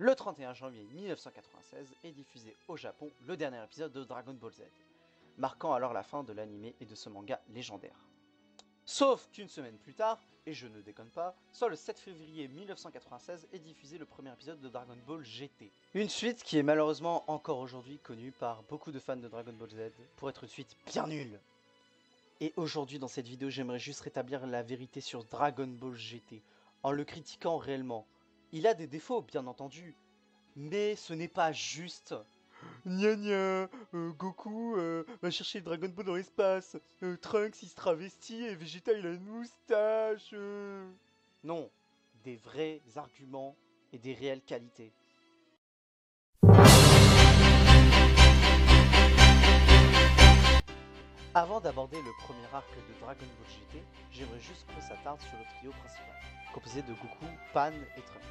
Le 31 janvier 1996 est diffusé au Japon le dernier épisode de Dragon Ball Z, marquant alors la fin de l'anime et de ce manga légendaire. Sauf qu'une semaine plus tard, et je ne déconne pas, soit le 7 février 1996 est diffusé le premier épisode de Dragon Ball GT. Une suite qui est malheureusement encore aujourd'hui connue par beaucoup de fans de Dragon Ball Z pour être une suite bien nulle. Et aujourd'hui dans cette vidéo j'aimerais juste rétablir la vérité sur Dragon Ball GT, en le critiquant réellement. Il a des défauts bien entendu, mais ce n'est pas juste. Gna gna, Goku va chercher le Dragon Ball dans l'espace. Trunks il se travestit et Vegeta il a une moustache. Non, des vrais arguments et des réelles qualités. Avant d'aborder le premier arc de Dragon Ball GT, j'aimerais juste qu'on s'attarde sur le trio principal, composé de Goku, Pan et Trunks.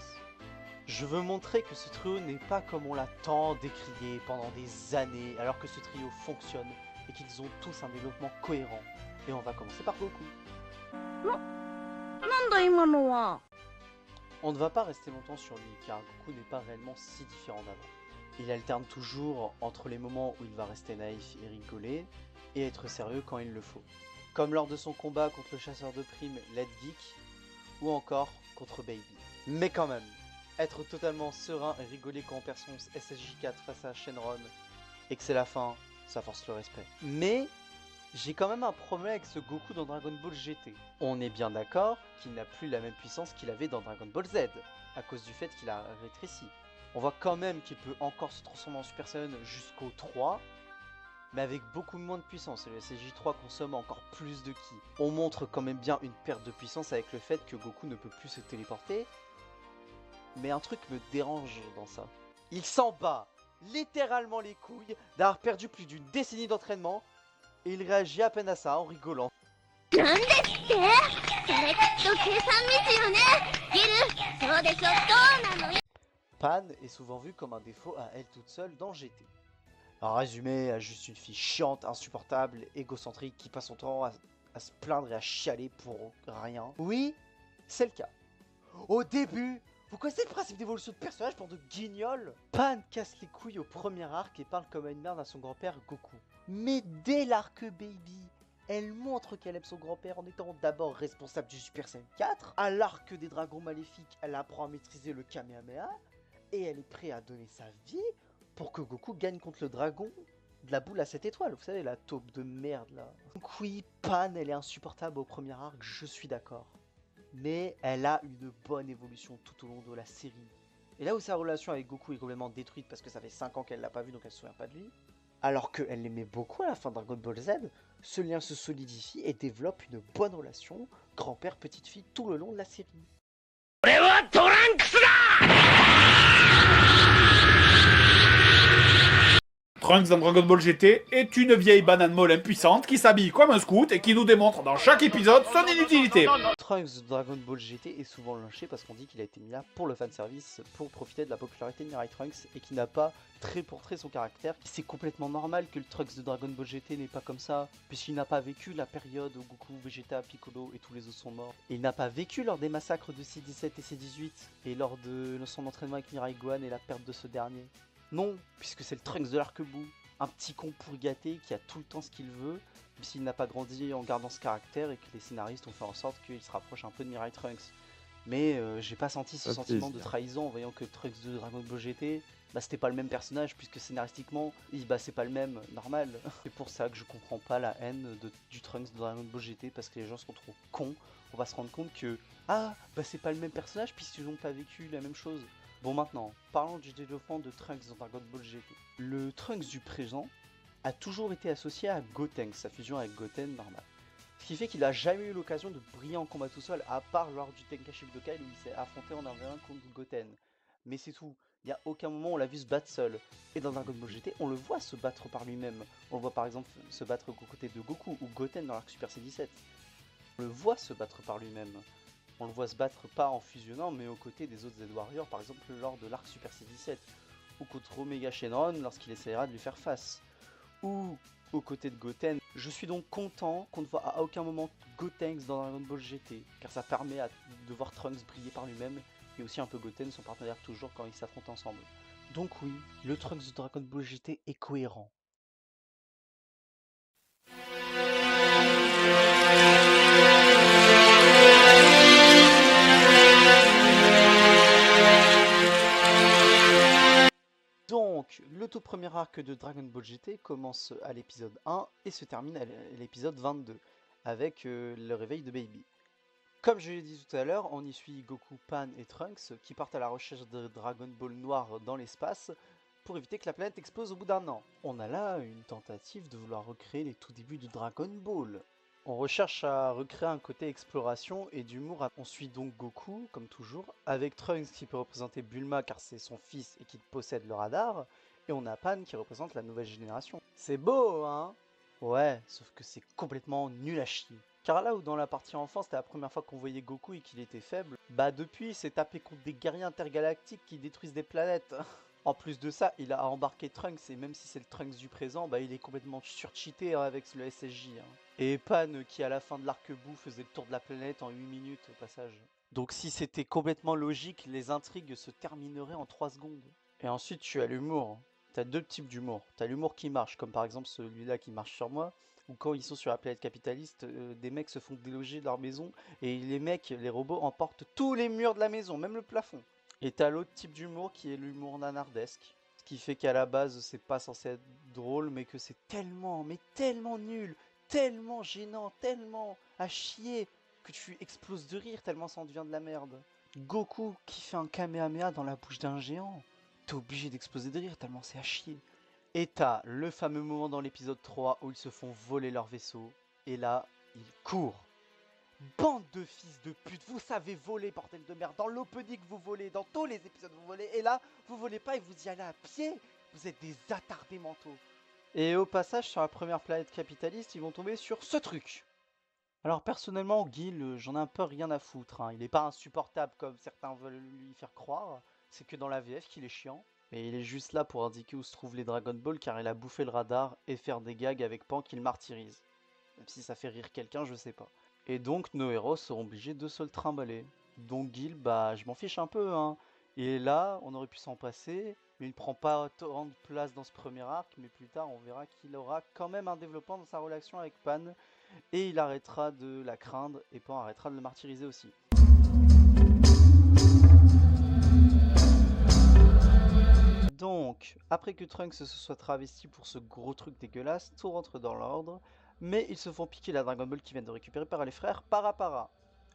Je veux montrer que ce trio n'est pas comme on l'a tant décrié pendant des années, alors que ce trio fonctionne et qu'ils ont tous un développement cohérent. Et on va commencer par Goku. On ne va pas rester longtemps sur lui, car Goku n'est pas réellement si différent d'avant. Il alterne toujours entre les moments où il va rester naïf et rigoler, et être sérieux quand il le faut. Comme lors de son combat contre le chasseur de primes Led Geek, ou encore contre Baby. Mais quand même, être totalement serein et rigoler quand on perd son SSJ4 face à Shenron et que c'est la fin, ça force le respect. Mais j'ai quand même un problème avec ce Goku dans Dragon Ball GT. On est bien d'accord qu'il n'a plus la même puissance qu'il avait dans Dragon Ball Z, à cause du fait qu'il a rétréci. On voit quand même qu'il peut encore se transformer en Super Saiyan jusqu'au 3, mais avec beaucoup moins de puissance, et le SSJ3 consomme encore plus de ki. On montre quand même bien une perte de puissance avec le fait que Goku ne peut plus se téléporter, mais un truc me dérange dans ça. Il s'en bat littéralement les couilles d'avoir perdu plus d'une décennie d'entraînement, et il réagit à peine à ça en rigolant. Pan est souvent vue comme un défaut à elle toute seule dans GT. En résumé, elle est juste une fille chiante, insupportable, égocentrique qui passe son temps à se plaindre et à chialer pour rien. Oui, c'est le cas. Au début, vous connaissez le principe d'évolution de personnage pour de guignols? Pan casse les couilles au premier arc et parle comme une merde à son grand-père Goku. Mais dès l'arc Baby, elle montre qu'elle aime son grand-père en étant d'abord responsable du Super Saiyan 4. À l'arc des dragons maléfiques, elle apprend à maîtriser le Kamehameha. Et elle est prête à donner sa vie pour que Goku gagne contre le dragon de la boule à 7 étoiles. Vous savez, la taupe de merde là. Donc oui, Pan, elle est insupportable au premier arc, je suis d'accord. Mais elle a une bonne évolution tout au long de la série. Et là où sa relation avec Goku est complètement détruite parce que ça fait 5 ans qu'elle l'a pas vu donc elle se souvient pas de lui, alors qu'elle l'aimait beaucoup à la fin de Dragon Ball Z, ce lien se solidifie et développe une bonne relation grand-père-petite fille tout le long de la série. Trunks dans Dragon Ball GT est une vieille banane molle impuissante qui s'habille comme un scout et qui nous démontre dans chaque épisode son inutilité. Trunks de Dragon Ball GT est souvent lynché parce qu'on dit qu'il a été mis là pour le fanservice, pour profiter de la popularité de Mirai Trunks et qui n'a pas très porté son caractère. C'est complètement normal que le Trunks de Dragon Ball GT n'est pas comme ça, puisqu'il n'a pas vécu la période où Goku, Vegeta, Piccolo et tous les autres sont morts. Et il n'a pas vécu lors des massacres de C17 et C18 et lors de son entraînement avec Mirai Gohan et la perte de ce dernier. Non, puisque c'est le Trunks de l'arc-bout, un petit con pourri gâté qui a tout le temps ce qu'il veut, même s'il n'a pas grandi en gardant ce caractère et que les scénaristes ont fait en sorte qu'il se rapproche un peu de Mirai Trunks. Mais j'ai pas senti ce sentiment de trahison en voyant que Trunks de Dragon Ball GT, c'était pas le même personnage puisque scénaristiquement, c'est pas le même, normal. C'est pour ça que je comprends pas la haine du Trunks de Dragon Ball GT parce que les gens sont trop cons. On va se rendre compte que, c'est pas le même personnage puisqu'ils n'ont pas vécu la même chose. Bon maintenant, parlons du développement de Trunks dans Dragon Ball GT. Le Trunks du présent a toujours été associé à Gotenks, sa fusion avec Goten normal. Ce qui fait qu'il a jamais eu l'occasion de briller en combat tout seul, à part lors du Tenkaichi Budokai où il s'est affronté en 1v1 contre Goten. Mais c'est tout, il n'y a aucun moment où on l'a vu se battre seul. Et dans Dragon Ball GT, on le voit se battre par lui-même. On le voit par exemple se battre aux côtés de Goku ou Goten dans l'arc Super C17. On le voit se battre par lui-même. On le voit se battre pas en fusionnant, mais aux côtés des autres Z-Warriors, par exemple lors de l'arc Super C17, ou contre Omega Shenron lorsqu'il essaiera de lui faire face, ou aux côtés de Goten. Je suis donc content qu'on ne voit à aucun moment Gotenks dans Dragon Ball GT, car ça permet de voir Trunks briller par lui-même et aussi un peu Goten, son partenaire toujours quand ils s'affrontent ensemble. Donc oui, le Trunks de Dragon Ball GT est cohérent. Donc, le tout premier arc de Dragon Ball GT commence à l'épisode 1 et se termine à l'épisode 22, avec le réveil de Baby. Comme je l'ai dit tout à l'heure, on y suit Goku, Pan et Trunks qui partent à la recherche de Dragon Ball noir dans l'espace pour éviter que la planète explose au bout d'un an. On a là une tentative de vouloir recréer les tout débuts de Dragon Ball. On recherche à recréer un côté exploration et d'humour. On suit donc Goku, comme toujours, avec Trunks qui peut représenter Bulma car c'est son fils et qui possède le radar, et on a Pan qui représente la nouvelle génération. C'est beau, hein? Ouais, sauf que c'est complètement nul à chier. Car là où dans la partie enfant c'était la première fois qu'on voyait Goku et qu'il était faible, bah depuis il s'est tapé contre des guerriers intergalactiques qui détruisent des planètes. En plus de ça, il a embarqué Trunks et même si c'est le Trunks du présent, bah il est complètement surcheaté avec le SSJ. Et Pan qui à la fin de l'arc-bout faisait le tour de la planète en 8 minutes au passage. Donc si c'était complètement logique, les intrigues se termineraient en 3 secondes. Et ensuite tu as l'humour. T'as deux types d'humour. T'as l'humour qui marche, comme par exemple celui-là qui marche sur moi, ou quand ils sont sur la planète capitaliste, des mecs se font déloger de leur maison et les mecs, les robots emportent tous les murs de la maison, même le plafond. Et t'as l'autre type d'humour qui est l'humour nanardesque, ce qui fait qu'à la base c'est pas censé être drôle, mais que c'est tellement, mais tellement nul, tellement gênant, tellement à chier que tu exploses de rire tellement ça en devient de la merde. Goku qui fait un Kamehameha dans la bouche d'un géant, t'es obligé d'exploser de rire tellement c'est à chier. Et t'as le fameux moment dans l'épisode 3 où ils se font voler leur vaisseau. Et là, ils courent. Bande de fils de pute, vous savez voler, bordel de merde. Dans l'opening, vous volez. Dans tous les épisodes, vous volez. Et là, vous volez pas et vous y allez à pied. Vous êtes des attardés mentaux. Et au passage, sur la première planète capitaliste, ils vont tomber sur ce truc. Alors personnellement, Gil, j'en ai un peu rien à foutre. Il est pas insupportable comme certains veulent lui faire croire. C'est que dans la VF qu'il est chiant. Mais il est juste là pour indiquer où se trouvent les Dragon Ball car il a bouffé le radar et faire des gags avec Pan qu'il martyrise. Même si ça fait rire quelqu'un, je sais pas. Et donc nos héros seront obligés de se le trimballer. Donc Gil, bah je m'en fiche un peu. Il est là, on aurait pu s'en passer, mais il ne prend pas tant de place dans ce premier arc, mais plus tard on verra qu'il aura quand même un développement dans sa relation avec Pan, et il arrêtera de la craindre, et Pan arrêtera de le martyriser aussi. Donc, après que Trunks se soit travesti pour ce gros truc dégueulasse, tout rentre dans l'ordre, mais ils se font piquer la Dragon Ball qu'ils viennent de récupérer par les frères Para,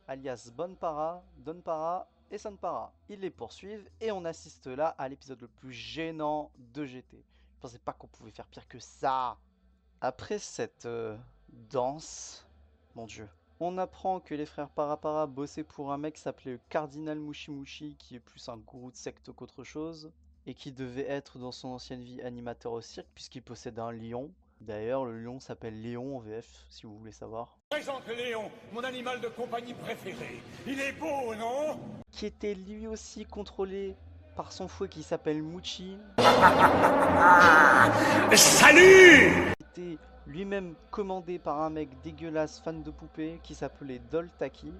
alias Bonpara, Donpara et Sanpara. Ils les poursuivent et on assiste là à l'épisode le plus gênant de GT. Je pensais pas qu'on pouvait faire pire que ça. Après cette danse, mon dieu, on apprend que les frères Para bossaient pour un mec qui s'appelait Cardinal Mushimushi, qui est plus un gourou de secte qu'autre chose, et qui devait être dans son ancienne vie animateur au cirque puisqu'il possède un lion. D'ailleurs, le lion s'appelle Léon en VF, si vous voulez savoir. Présente Léon, mon animal de compagnie préféré. Il est beau, non? Qui était lui aussi contrôlé par son fouet qui s'appelle Muchi. Salut! Qui était lui-même commandé par un mec dégueulasse fan de poupées qui s'appelait Doltaki,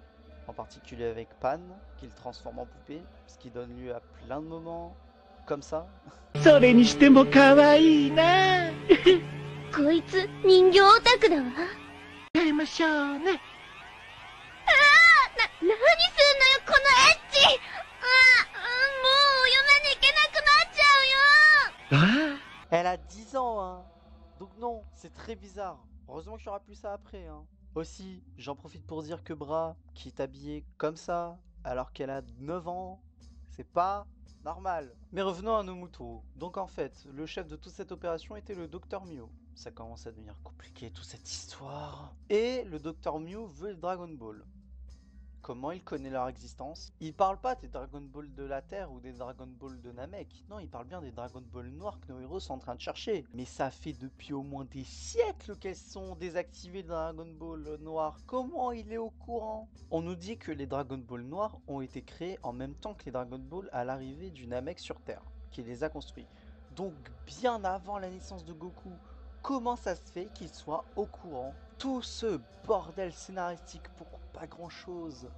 en particulier avec Pan, qu'il transforme en poupée, ce qui donne lieu à plein de moments comme ça. それにしても可愛いなこいつ人形オタクだわ。やりましょうね何すんのよこのエッチ。もう嫁に行けなくなっちゃうよ。 Elle a 10 ans, donc non, c'est très bizarre. Heureusement qu'il n'y aura plus ça après. Aussi, j'en profite pour dire que Bra, qui est habillée comme ça, alors qu'elle a 9 ans, c'est pas normal. Mais revenons à nos moutons. Donc en fait, le chef de toute cette opération était le Dr Mew. Ça commence à devenir compliqué toute cette histoire. Et le Dr Mew veut le Dragon Ball. Comment il connaît leur existence? Il parle pas des Dragon Ball de la Terre ou des Dragon Ball de Namek. Non, il parle bien des Dragon Ball noirs que nos héros sont en train de chercher. Mais ça fait depuis au moins des siècles qu'elles sont désactivées, les Dragon Ball noirs. Comment il est au courant? On nous dit que les Dragon Ball noirs ont été créés en même temps que les Dragon Ball à l'arrivée du Namek sur Terre, qui les a construits. Donc bien avant la naissance de Goku. Comment ça se fait qu'il soit au courant? Tout ce bordel scénaristique pour pas grand chose.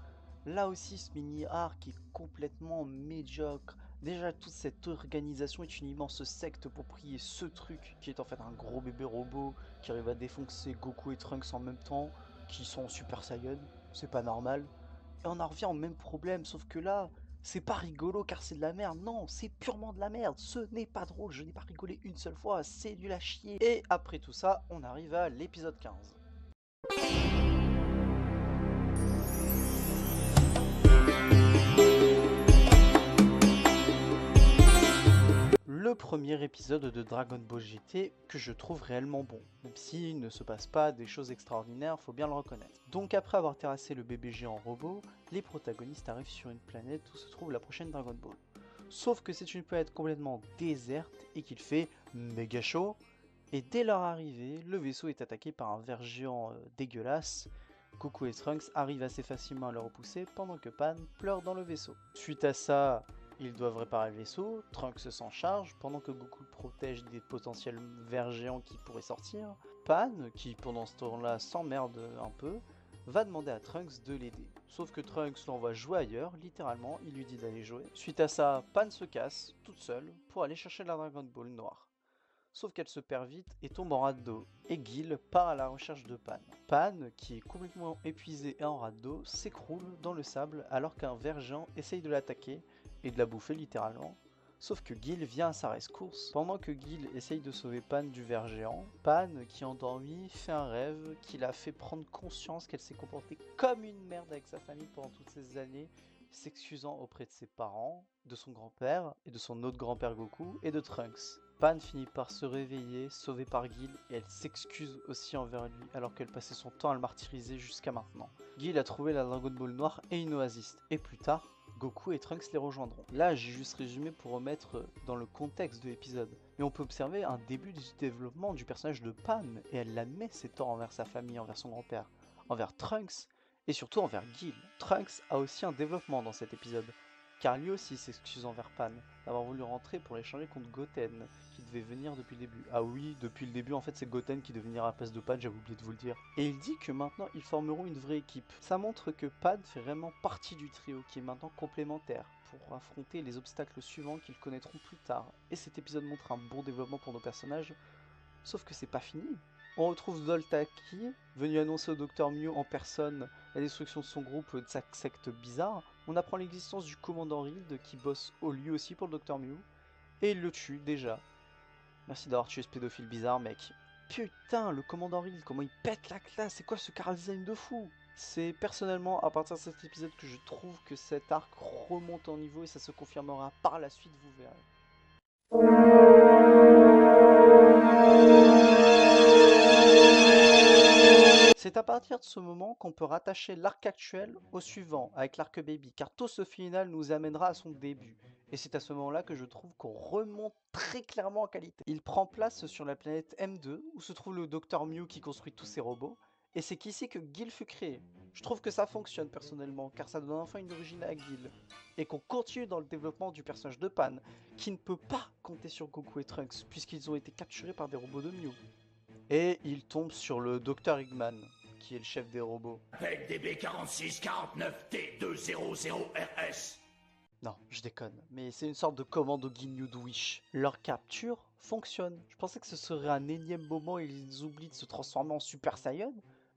Là aussi, ce mini-arc est complètement médiocre. Déjà, toute cette organisation est une immense secte pour prier ce truc, qui est en fait un gros bébé robot qui arrive à défoncer Goku et Trunks en même temps, qui sont en Super Saiyan. C'est pas normal. Et on en revient au même problème, sauf que là, c'est pas rigolo car c'est de la merde. Non, c'est purement de la merde. Ce n'est pas drôle, je n'ai pas rigolé une seule fois, c'est nul à chier. Et après tout ça, on arrive à l'épisode 15. Le premier épisode de Dragon Ball GT que je trouve réellement bon, même s'il ne se passe pas des choses extraordinaires, faut bien le reconnaître. Donc après avoir terrassé le bébé géant robot, les protagonistes arrivent sur une planète où se trouve la prochaine Dragon Ball. Sauf que c'est une planète complètement déserte et qu'il fait méga chaud, et dès leur arrivée, le vaisseau est attaqué par un ver géant dégueulasse. Goku et Trunks arrivent assez facilement à le repousser pendant que Pan pleure dans le vaisseau. Suite à ça, ils doivent réparer le vaisseau, Trunks s'en charge, pendant que Goku le protège des potentiels vers géants qui pourraient sortir. Pan, qui pendant ce temps-là s'emmerde un peu, va demander à Trunks de l'aider. Sauf que Trunks l'envoie jouer ailleurs, littéralement, il lui dit d'aller jouer. Suite à ça, Pan se casse, toute seule, pour aller chercher la Dragon Ball noire. Sauf qu'elle se perd vite et tombe en rade d'eau, et Gil part à la recherche de Pan. Pan, qui est complètement épuisé et en rade d'eau, s'écroule dans le sable alors qu'un ver géant essaye de l'attaquer, et de la bouffer littéralement. Sauf que Gil vient à sa rescousse. Pendant que Gil essaye de sauver Pan du ver géant, Pan, qui est endormi, fait un rêve qui l'a fait prendre conscience qu'elle s'est comportée comme une merde avec sa famille pendant toutes ces années, s'excusant auprès de ses parents, de son grand-père et de son autre grand-père Goku et de Trunks. Pan finit par se réveiller, sauvée par Gil, et elle s'excuse aussi envers lui alors qu'elle passait son temps à le martyriser jusqu'à maintenant. Gil a trouvé la Dragon Ball noire et une oasis, et plus tard, Goku et Trunks les rejoindront. Là, j'ai juste résumé pour remettre dans le contexte de l'épisode. Mais on peut observer un début du développement du personnage de Pan, et elle admet ses torts envers sa famille, envers son grand-père, envers Trunks, et surtout envers Gil. Trunks a aussi un développement dans cet épisode, car lui aussi s'excuse envers Pan d'avoir voulu rentrer pour l'échanger contre Goten, qui devait venir depuis le début. Ah oui, depuis le début, en fait, c'est Goten qui devait venir à la place de Pan, j'avais oublié de vous le dire. Et il dit que maintenant, ils formeront une vraie équipe. Ça montre que Pan fait vraiment partie du trio, qui est maintenant complémentaire, pour affronter les obstacles suivants qu'ils connaîtront plus tard. Et cet épisode montre un bon développement pour nos personnages, sauf que c'est pas fini. On retrouve Zoltaki, venu annoncer au Dr Mew en personne la destruction de son groupe de sa secte bizarre. On apprend l'existence du commandant Rild qui bosse lui aussi pour le Dr Mew, et il le tue déjà. Merci d'avoir tué ce pédophile bizarre, mec. Putain, le commandant Rild, comment il pète la classe, c'est quoi ce chara design de fou? C'est personnellement à partir de cet épisode que je trouve que cet arc remonte en niveau et ça se confirmera par la suite, vous verrez. C'est à partir de ce moment qu'on peut rattacher l'arc actuel au suivant, avec l'arc Baby, car tout ce final nous amènera à son début. Et c'est à ce moment-là que je trouve qu'on remonte très clairement en qualité. Il prend place sur la planète M2, où se trouve le Dr Mew qui construit tous ses robots, et c'est qu'ici que Gil fut créé. Je trouve que ça fonctionne personnellement, car ça donne enfin une origine à Gil. Et qu'on continue dans le développement du personnage de Pan, qui ne peut pas compter sur Goku et Trunks, puisqu'ils ont été capturés par des robots de Mew. Et il tombe sur le Dr Eggman, qui est le chef des robots. Avec DB4649T200RS. Non, je déconne, mais c'est une sorte de commando Ginyu de Wish. Leur capture fonctionne. Je pensais que ce serait un énième moment et ils oublient de se transformer en Super Saiyan,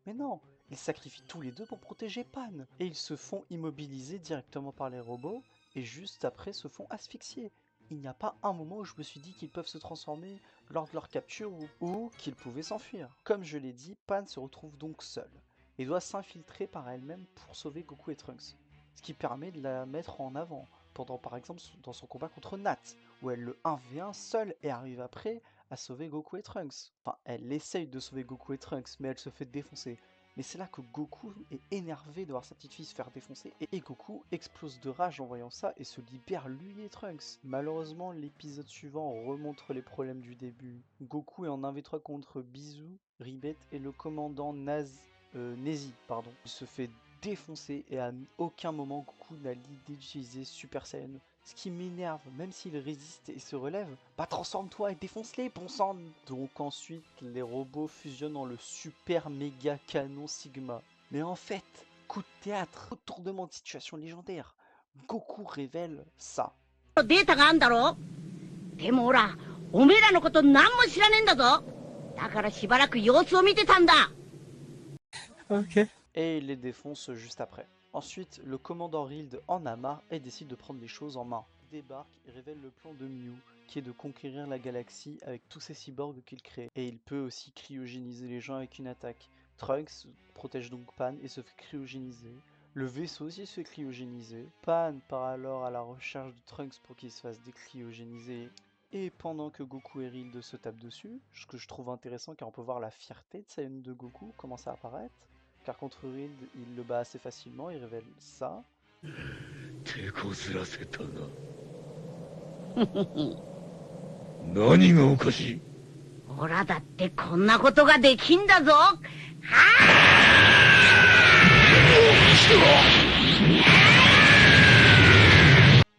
mais non, ils sacrifient tous les deux pour protéger Pan. Et ils se font immobiliser directement par les robots, et juste après se font asphyxier. Il n'y a pas un moment où je me suis dit qu'ils peuvent se transformer lors de leur capture ou qu'ils pouvaient s'enfuir. Comme je l'ai dit, Pan se retrouve donc seule et doit s'infiltrer par elle-même pour sauver Goku et Trunks. Ce qui permet de la mettre en avant, pendant par exemple dans son combat contre Nat, où elle le 1v1 seule et arrive après à sauver Goku et Trunks. Enfin, elle essaye de sauver Goku et Trunks, mais elle se fait défoncer. Mais c'est là que Goku est énervé de voir sa petite fille se faire défoncer et Goku explose de rage en voyant ça et se libère lui et Trunks. Malheureusement, l'épisode suivant remontre les problèmes du début. Goku est en 1v3 contre Bisou, Ribet et le commandant Nezi. Il se fait défoncer et à aucun moment Goku n'a l'idée d'utiliser Super Saiyan. Ce qui m'énerve, même s'il résiste et se relève, bah transforme-toi et défonce-les, bon sang. Donc ensuite, les robots fusionnent en le super méga canon Sigma. Mais en fait, coup de théâtre, retournement de situation légendaire. Goku révèle ça. データがあんだろ。でもほら、おめえらのこと何も知らねえんだぞ。だからしばらく様子を見てたんだ。Et il les défonce juste après. Ensuite, le commandant Rild en a marre et décide de prendre les choses en main. Il débarque et révèle le plan de Mew, qui est de conquérir la galaxie avec tous ces cyborgs qu'il crée. Et il peut aussi cryogéniser les gens avec une attaque. Trunks protège donc Pan et se fait cryogéniser. Le vaisseau aussi se fait cryogéniser. Pan part alors à la recherche de Trunks pour qu'il se fasse décryogéniser. Et pendant que Goku et Rild se tapent dessus, ce que je trouve intéressant car on peut voir la fierté de Saiyan de Goku commencer à apparaître. Car contre Rild, il le bat assez facilement, il révèle ça. 手こずらせたな。何がおかしい？ほらだってこんなことができんだぞ。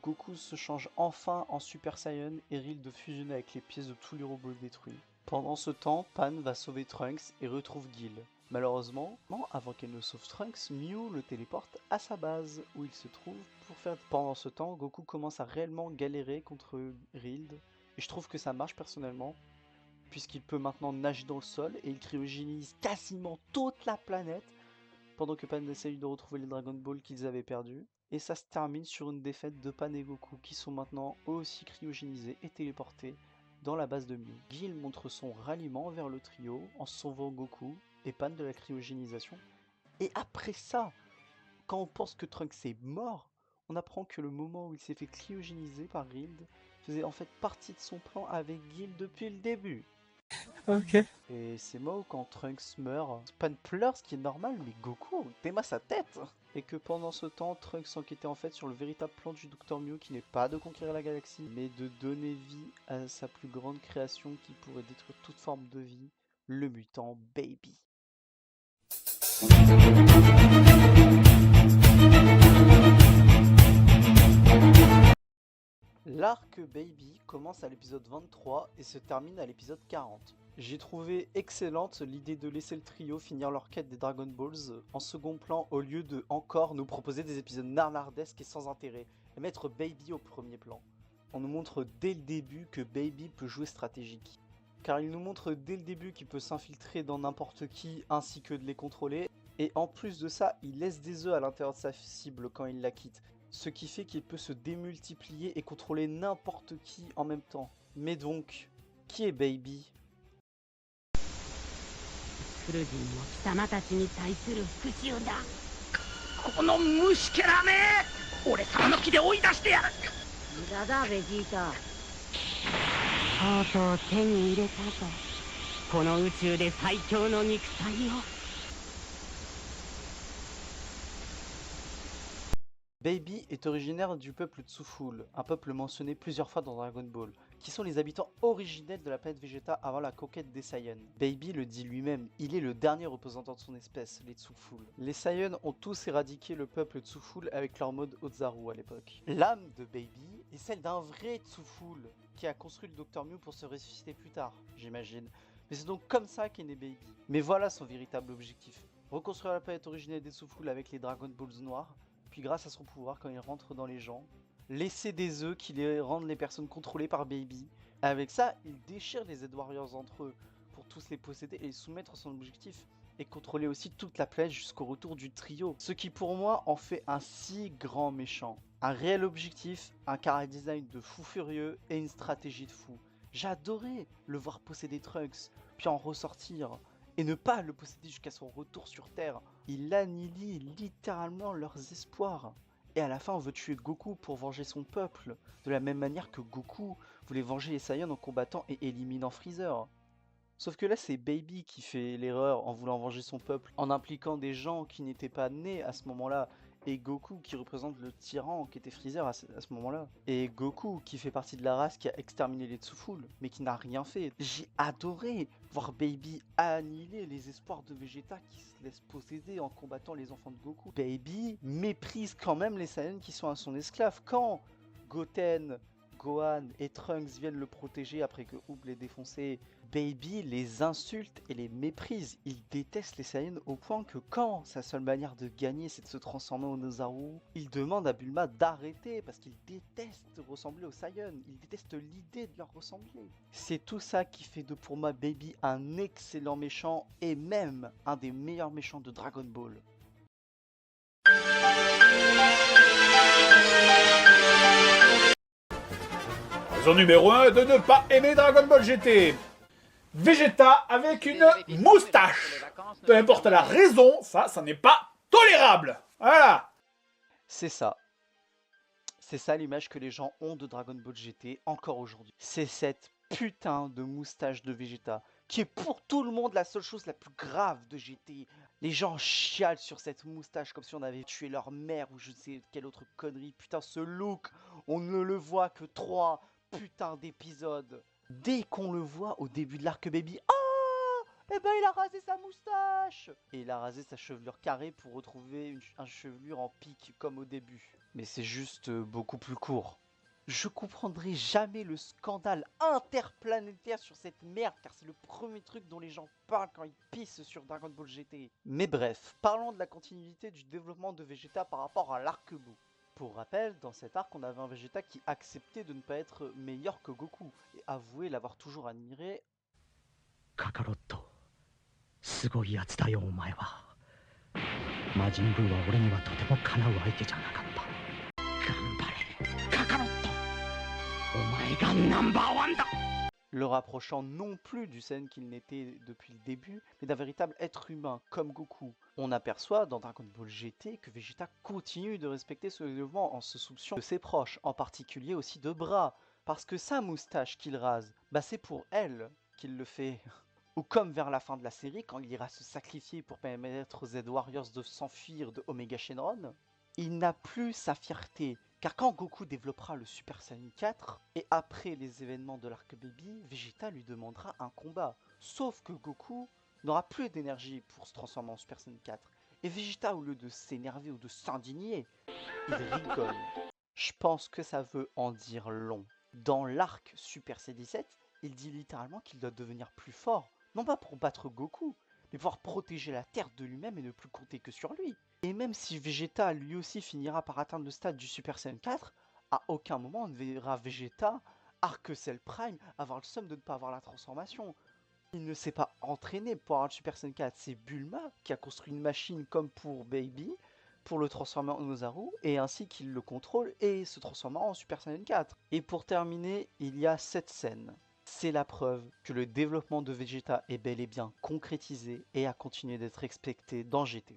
Goku se change enfin en Super Saiyan et Rild fusionne avec les pièces de tous les robots détruits. Pendant ce temps, Pan va sauver Trunks et retrouve Gil. Malheureusement, avant qu'elle ne sauve Trunks, Mew le téléporte à sa base où il se trouve pour faire... Pendant ce temps, Goku commence à réellement galérer contre Rild et je trouve que ça marche personnellement puisqu'il peut maintenant nager dans le sol et il cryogénise quasiment toute la planète pendant que Pan essaye de retrouver les Dragon Ball qu'ils avaient perdus. Et ça se termine sur une défaite de Pan et Goku qui sont maintenant eux aussi cryogénisés et téléportés dans la base de Mew. Gil montre son ralliement vers le trio en sauvant Goku et Pan de la cryogénisation. Et après ça, quand on pense que Trunks est mort, on apprend que le moment où il s'est fait cryogéniser par Rild faisait en fait partie de son plan avec Gil depuis le début. Et c'est moi où quand Trunks meurt, Pan pleure, ce qui est normal, mais Goku déma sa tête. Et que pendant ce temps, Trunks enquêtait en fait sur le véritable plan du Dr Mew qui n'est pas de conquérir la galaxie, mais de donner vie à sa plus grande création qui pourrait détruire toute forme de vie, le mutant Baby. L'arc Baby commence à l'épisode 23 et se termine à l'épisode 40. J'ai trouvé excellente l'idée de laisser le trio finir leur quête des Dragon Balls en second plan au lieu de encore nous proposer des épisodes narnardesques et sans intérêt et mettre Baby au premier plan. On nous montre dès le début que Baby peut jouer stratégique. Car il nous montre dès le début qu'il peut s'infiltrer dans n'importe qui ainsi que de les contrôler. Et en plus de ça, il laisse des œufs à l'intérieur de sa cible quand il la quitte. Ce qui fait qu'il peut se démultiplier et contrôler n'importe qui en même temps. Mais donc, qui est Baby ? クルジンも貴様たちに対する復讐だ。この虫けらめ、俺様の気で追い出してやる。無駄だベジータ。とうとう手に入れたぞ。この宇宙で最強の肉体を。Baby est originaire du peuple Tsuful, un peuple mentionné plusieurs fois dans Dragon Ball, qui sont les habitants originels de la planète Vegeta avant la conquête des Saiyans. Baby le dit lui-même, il est le dernier représentant de son espèce, les Tsuful. Les Saiyans ont tous éradiqué le peuple Tsuful avec leur mode Ozaru à l'époque. L'âme de Baby est celle d'un vrai Tsuful, qui a construit le Dr Mew pour se ressusciter plus tard, j'imagine. Mais c'est donc comme ça qu'est né Baby. Mais voilà son véritable objectif, reconstruire la planète originelle des Tsuful avec les Dragon Balls noirs, puis grâce à son pouvoir quand il rentre dans les gens, laisser des œufs qui les rendent les personnes contrôlées par Baby. Avec ça, il déchire les Z-Warriors entre eux pour tous les posséder et les soumettre à son objectif et contrôler aussi toute la planète jusqu'au retour du trio. Ce qui pour moi en fait un si grand méchant. Un réel objectif, un chara-design de fou furieux et une stratégie de fou. J'ai adoré le voir posséder Trunks, puis en ressortir. Et ne pas le posséder jusqu'à son retour sur Terre. Il annihile littéralement leurs espoirs. Et à la fin on veut tuer Goku pour venger son peuple, de la même manière que Goku voulait venger les Saiyans en combattant et éliminant Freezer. Sauf que là c'est Baby qui fait l'erreur en voulant venger son peuple, en impliquant des gens qui n'étaient pas nés à ce moment-là, et Goku qui représente le tyran qui était Freezer à ce moment-là. Et Goku qui fait partie de la race qui a exterminé les Tsuful, mais qui n'a rien fait. J'ai adoré voir Baby annihiler les espoirs de Vegeta qui se laisse posséder en combattant les enfants de Goku. Baby méprise quand même les Saiyans qui sont à son esclave. Quand Goten Gohan et Trunks viennent le protéger après que Oob l'ait défoncé, Baby les insulte et les méprise. Il déteste les Saiyans au point que quand sa seule manière de gagner c'est de se transformer en Ozaru, il demande à Bulma d'arrêter parce qu'il déteste ressembler aux Saiyans. Il déteste l'idée de leur ressembler. C'est tout ça qui fait de pour moi Baby un excellent méchant et même un des meilleurs méchants de Dragon Ball. Raison numéro 1 de ne pas aimer Dragon Ball GT. Vegeta avec une moustache. Peu importe la raison, ça n'est pas tolérable. Voilà. C'est ça. C'est ça l'image que les gens ont de Dragon Ball GT encore aujourd'hui. C'est cette putain de moustache de Vegeta qui est pour tout le monde la seule chose la plus grave de GT. Les gens chialent sur cette moustache comme si on avait tué leur mère ou je ne sais quelle autre connerie. Putain, ce look, on ne le voit que 3 putains d'épisodes. Dès qu'on le voit au début de l'arc Baby, eh ben il a rasé sa moustache. Et il a rasé sa chevelure carrée pour retrouver une chevelure en pique comme au début. Mais c'est juste beaucoup plus court. Je comprendrai jamais le scandale interplanétaire sur cette merde, car c'est le premier truc dont les gens parlent quand ils pissent sur Dragon Ball GT. Mais bref, parlons de la continuité du développement de Vegeta par rapport à l'arc Buu. Pour rappel, dans cet arc, on avait un Vegeta qui acceptait de ne pas être meilleur que Goku, et avouait l'avoir toujours admiré. Kakarot, すごいやつだよお前は。魔人ブーは俺にはとてもかなう相手じゃなかった。頑張れ、カカロット。お前がナンバーワンだ。Le rapprochant non plus du Saiyan qu'il n'était depuis le début, mais d'un véritable être humain comme Goku. On aperçoit dans Dragon Ball GT que Vegeta continue de respecter ce développement en se souciant de ses proches, en particulier aussi de Bra, parce que sa moustache qu'il rase, c'est pour elle qu'il le fait. Ou comme vers la fin de la série, quand il ira se sacrifier pour permettre aux Z-Warriors de s'enfuir de Omega Shenron, il n'a plus sa fierté. Car quand Goku développera le Super Saiyan 4, et après les événements de l'arc Baby, Vegeta lui demandera un combat. Sauf que Goku n'aura plus d'énergie pour se transformer en Super Saiyan 4. Et Vegeta, au lieu de s'énerver ou de s'indigner, il rigole. Je pense que ça veut en dire long. Dans l'arc Super C17, il dit littéralement qu'il doit devenir plus fort. Non pas pour battre Goku, mais pouvoir protéger la Terre de lui-même et ne plus compter que sur lui. Et même si Vegeta lui aussi finira par atteindre le stade du Super Saiyan 4, à aucun moment on ne verra Vegeta, Arc Cell Prime, avoir le seum de ne pas avoir la transformation. Il ne s'est pas entraîné pour avoir le Super Saiyan 4, c'est Bulma qui a construit une machine comme pour Baby, pour le transformer en Ozaru, et ainsi qu'il le contrôle et se transformera en Super Saiyan 4. Et pour terminer, il y a cette scène. C'est la preuve que le développement de Vegeta est bel et bien concrétisé et a continué d'être respecté dans GT.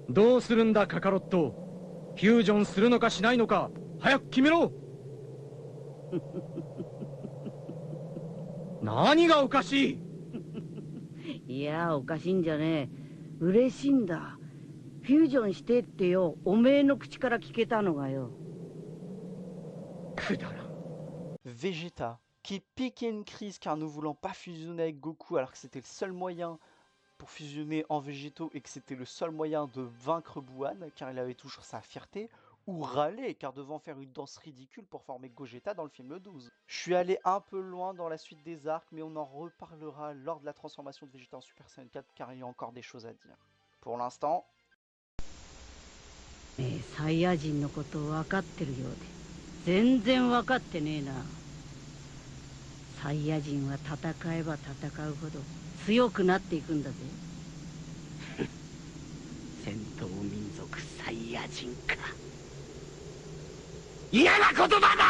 どうするんだカカロット。フュージョンするのかしないのか早く決めろ。何がおかしい。いやおかしいんじゃねえ。嬉しいんだ。フュージョンしてってよ、おめえの口から聞けたのがよ。くだらん。 Vegeta, qui piquait une crise car ne voulant pas fusionner avec Goku alors que c'était le seul moyen pour fusionner en végétaux et que c'était le seul moyen de vaincre Buan car il avait toujours sa fierté, ou râler car devant faire une danse ridicule pour former Gogeta dans le film 12. Je suis allé un peu loin dans la suite des arcs, mais on en reparlera lors de la transformation de Vegeta en Super Saiyan 4 car il y a encore des choses à dire. Pour l'instant... サイヤ人のこと分かってるようで全然分かってねえな。サイヤ人は戦えば戦うほど強くなっていくんだぜ。戦闘民族サイヤ人か。嫌な言葉だ。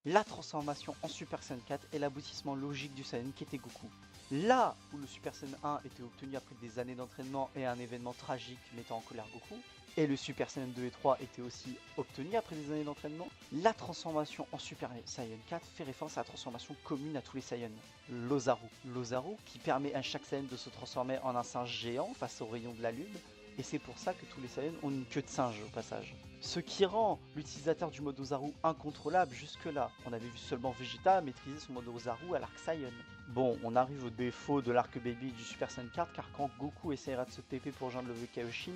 La transformation en Super Saiyan 4 est l'aboutissement logique du Saiyan qui était Goku. Là où le Super Saiyan 1 était obtenu après des années d'entraînement et un événement tragique mettant en colère Goku, et le Super Saiyan 2 et 3 étaient aussi obtenus après des années d'entraînement, la transformation en Super Saiyan 4 fait référence à la transformation commune à tous les Saiyans, l'Ozaru. L'Ozaru qui permet à chaque Saiyan de se transformer en un singe géant face aux rayons de la lune, et c'est pour ça que tous les Saiyans ont une queue de singe au passage. Ce qui rend l'utilisateur du mode Ozaru incontrôlable jusque-là. On avait vu seulement Vegeta maîtriser son mode Ozaru à l'arc Saiyan. Bon, on arrive au défaut de l'arc Baby du Super Saiyan 4, car quand Goku essaiera de se TP pour rejoindre le Kaioshin,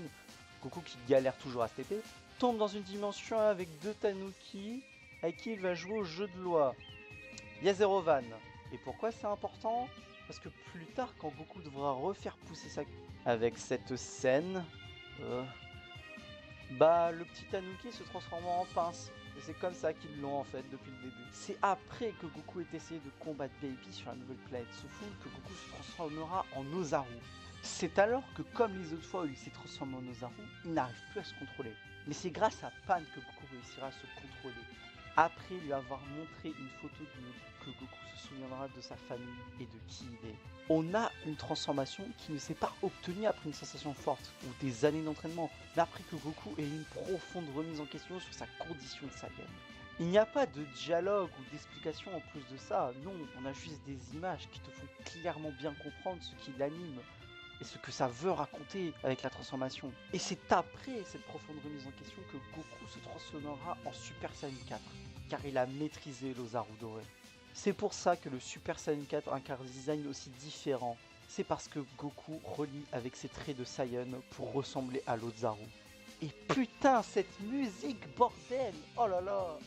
Goku qui galère toujours à se TP, tombe dans une dimension avec deux Tanuki avec qui il va jouer au jeu de loi. Il y a Zero Van. Et pourquoi c'est important? Parce que plus tard, quand Goku devra refaire pousser sa... Avec cette scène, le petit Tanuki se transformera en pince. Et c'est comme ça qu'ils l'ont en fait depuis le début. C'est après que Goku ait essayé de combattre Baby sur la nouvelle planète Souful que Goku se transformera en Ozaru. C'est alors que, comme les autres fois où il s'est transformé en Ozaru, il n'arrive plus à se contrôler. Mais c'est grâce à Pan que Goku réussira à se contrôler. Après lui avoir montré une photo que Goku se souviendra de sa famille et de qui il est. On a une transformation qui ne s'est pas obtenue après une sensation forte ou des années d'entraînement, mais après que Goku ait une profonde remise en question sur sa condition de Saiyan. Il n'y a pas de dialogue ou d'explication en plus de ça, non, on a juste des images qui te font clairement bien comprendre ce qui l'anime et ce que ça veut raconter avec la transformation. Et c'est après cette profonde remise en question que Goku se transformera en Super Saiyan 4, car il a maîtrisé l'Ozaru doré. C'est pour ça que le Super Saiyan 4 a un car design aussi différent. C'est parce que Goku relie avec ses traits de Saiyan pour ressembler à l'Ozaru. Et putain, cette musique, bordel! Oh là là!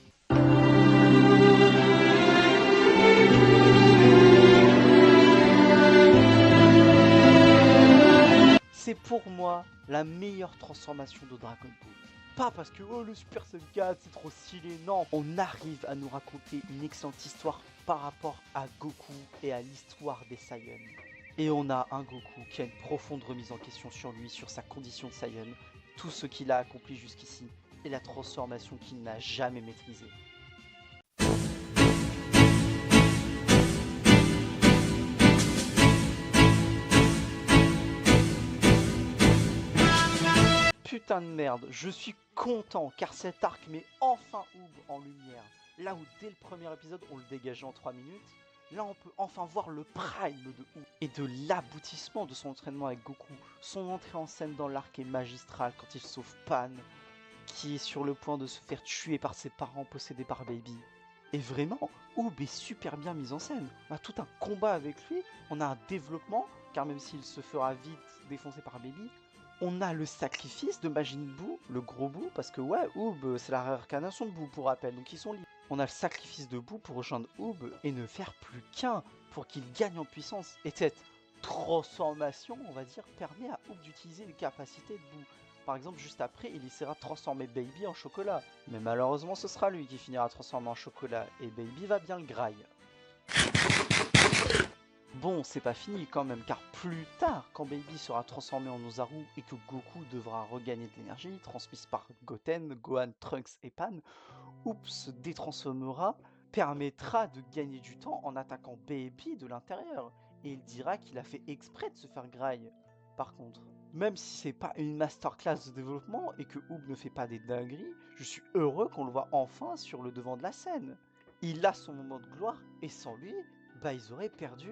C'est pour moi la meilleure transformation de Dragon Ball. Pas parce que oh, le Super Saiyan 4 c'est trop stylé, non. On arrive à nous raconter une excellente histoire par rapport à Goku et à l'histoire des Saiyans. Et on a un Goku qui a une profonde remise en question sur lui, sur sa condition de Saiyan, tout ce qu'il a accompli jusqu'ici et la transformation qu'il n'a jamais maîtrisée. Putain de merde, je suis content car cet arc met enfin Oob en lumière. Là où dès le premier épisode on le dégageait en 3 minutes, là on peut enfin voir le prime de Oob et de l'aboutissement de son entraînement avec Goku. Son entrée en scène dans l'arc est magistrale quand il sauve Pan, qui est sur le point de se faire tuer par ses parents possédés par Baby. Et vraiment, Oob est super bien mis en scène. On a tout un combat avec lui, on a un développement, car même s'il se fera vite défoncer par Baby, on a le sacrifice de Majin Buu, le gros Buu, parce que ouais, Oob, c'est la réincarnation de Buu pour rappel, donc ils sont libres. On a le sacrifice de Buu pour rejoindre Oob et ne faire plus qu'un pour qu'il gagne en puissance. Et cette transformation, on va dire, permet à Oob d'utiliser les capacités de Buu. Par exemple, juste après, il essaiera de transformer Baby en chocolat. Mais malheureusement, ce sera lui qui finira transformé en chocolat, et Baby va bien le graille. Bon, c'est pas fini quand même, car plus tard, quand Baby sera transformé en Ozaru et que Goku devra regagner de l'énergie transmise par Goten, Gohan, Trunks et Pan, Oob se détransformera, permettra de gagner du temps en attaquant Baby de l'intérieur, et il dira qu'il a fait exprès de se faire graille. Par contre, même si c'est pas une masterclass de développement et que Oob ne fait pas des dingueries, je suis heureux qu'on le voit enfin sur le devant de la scène. Il a son moment de gloire et sans lui, ils auraient perdu.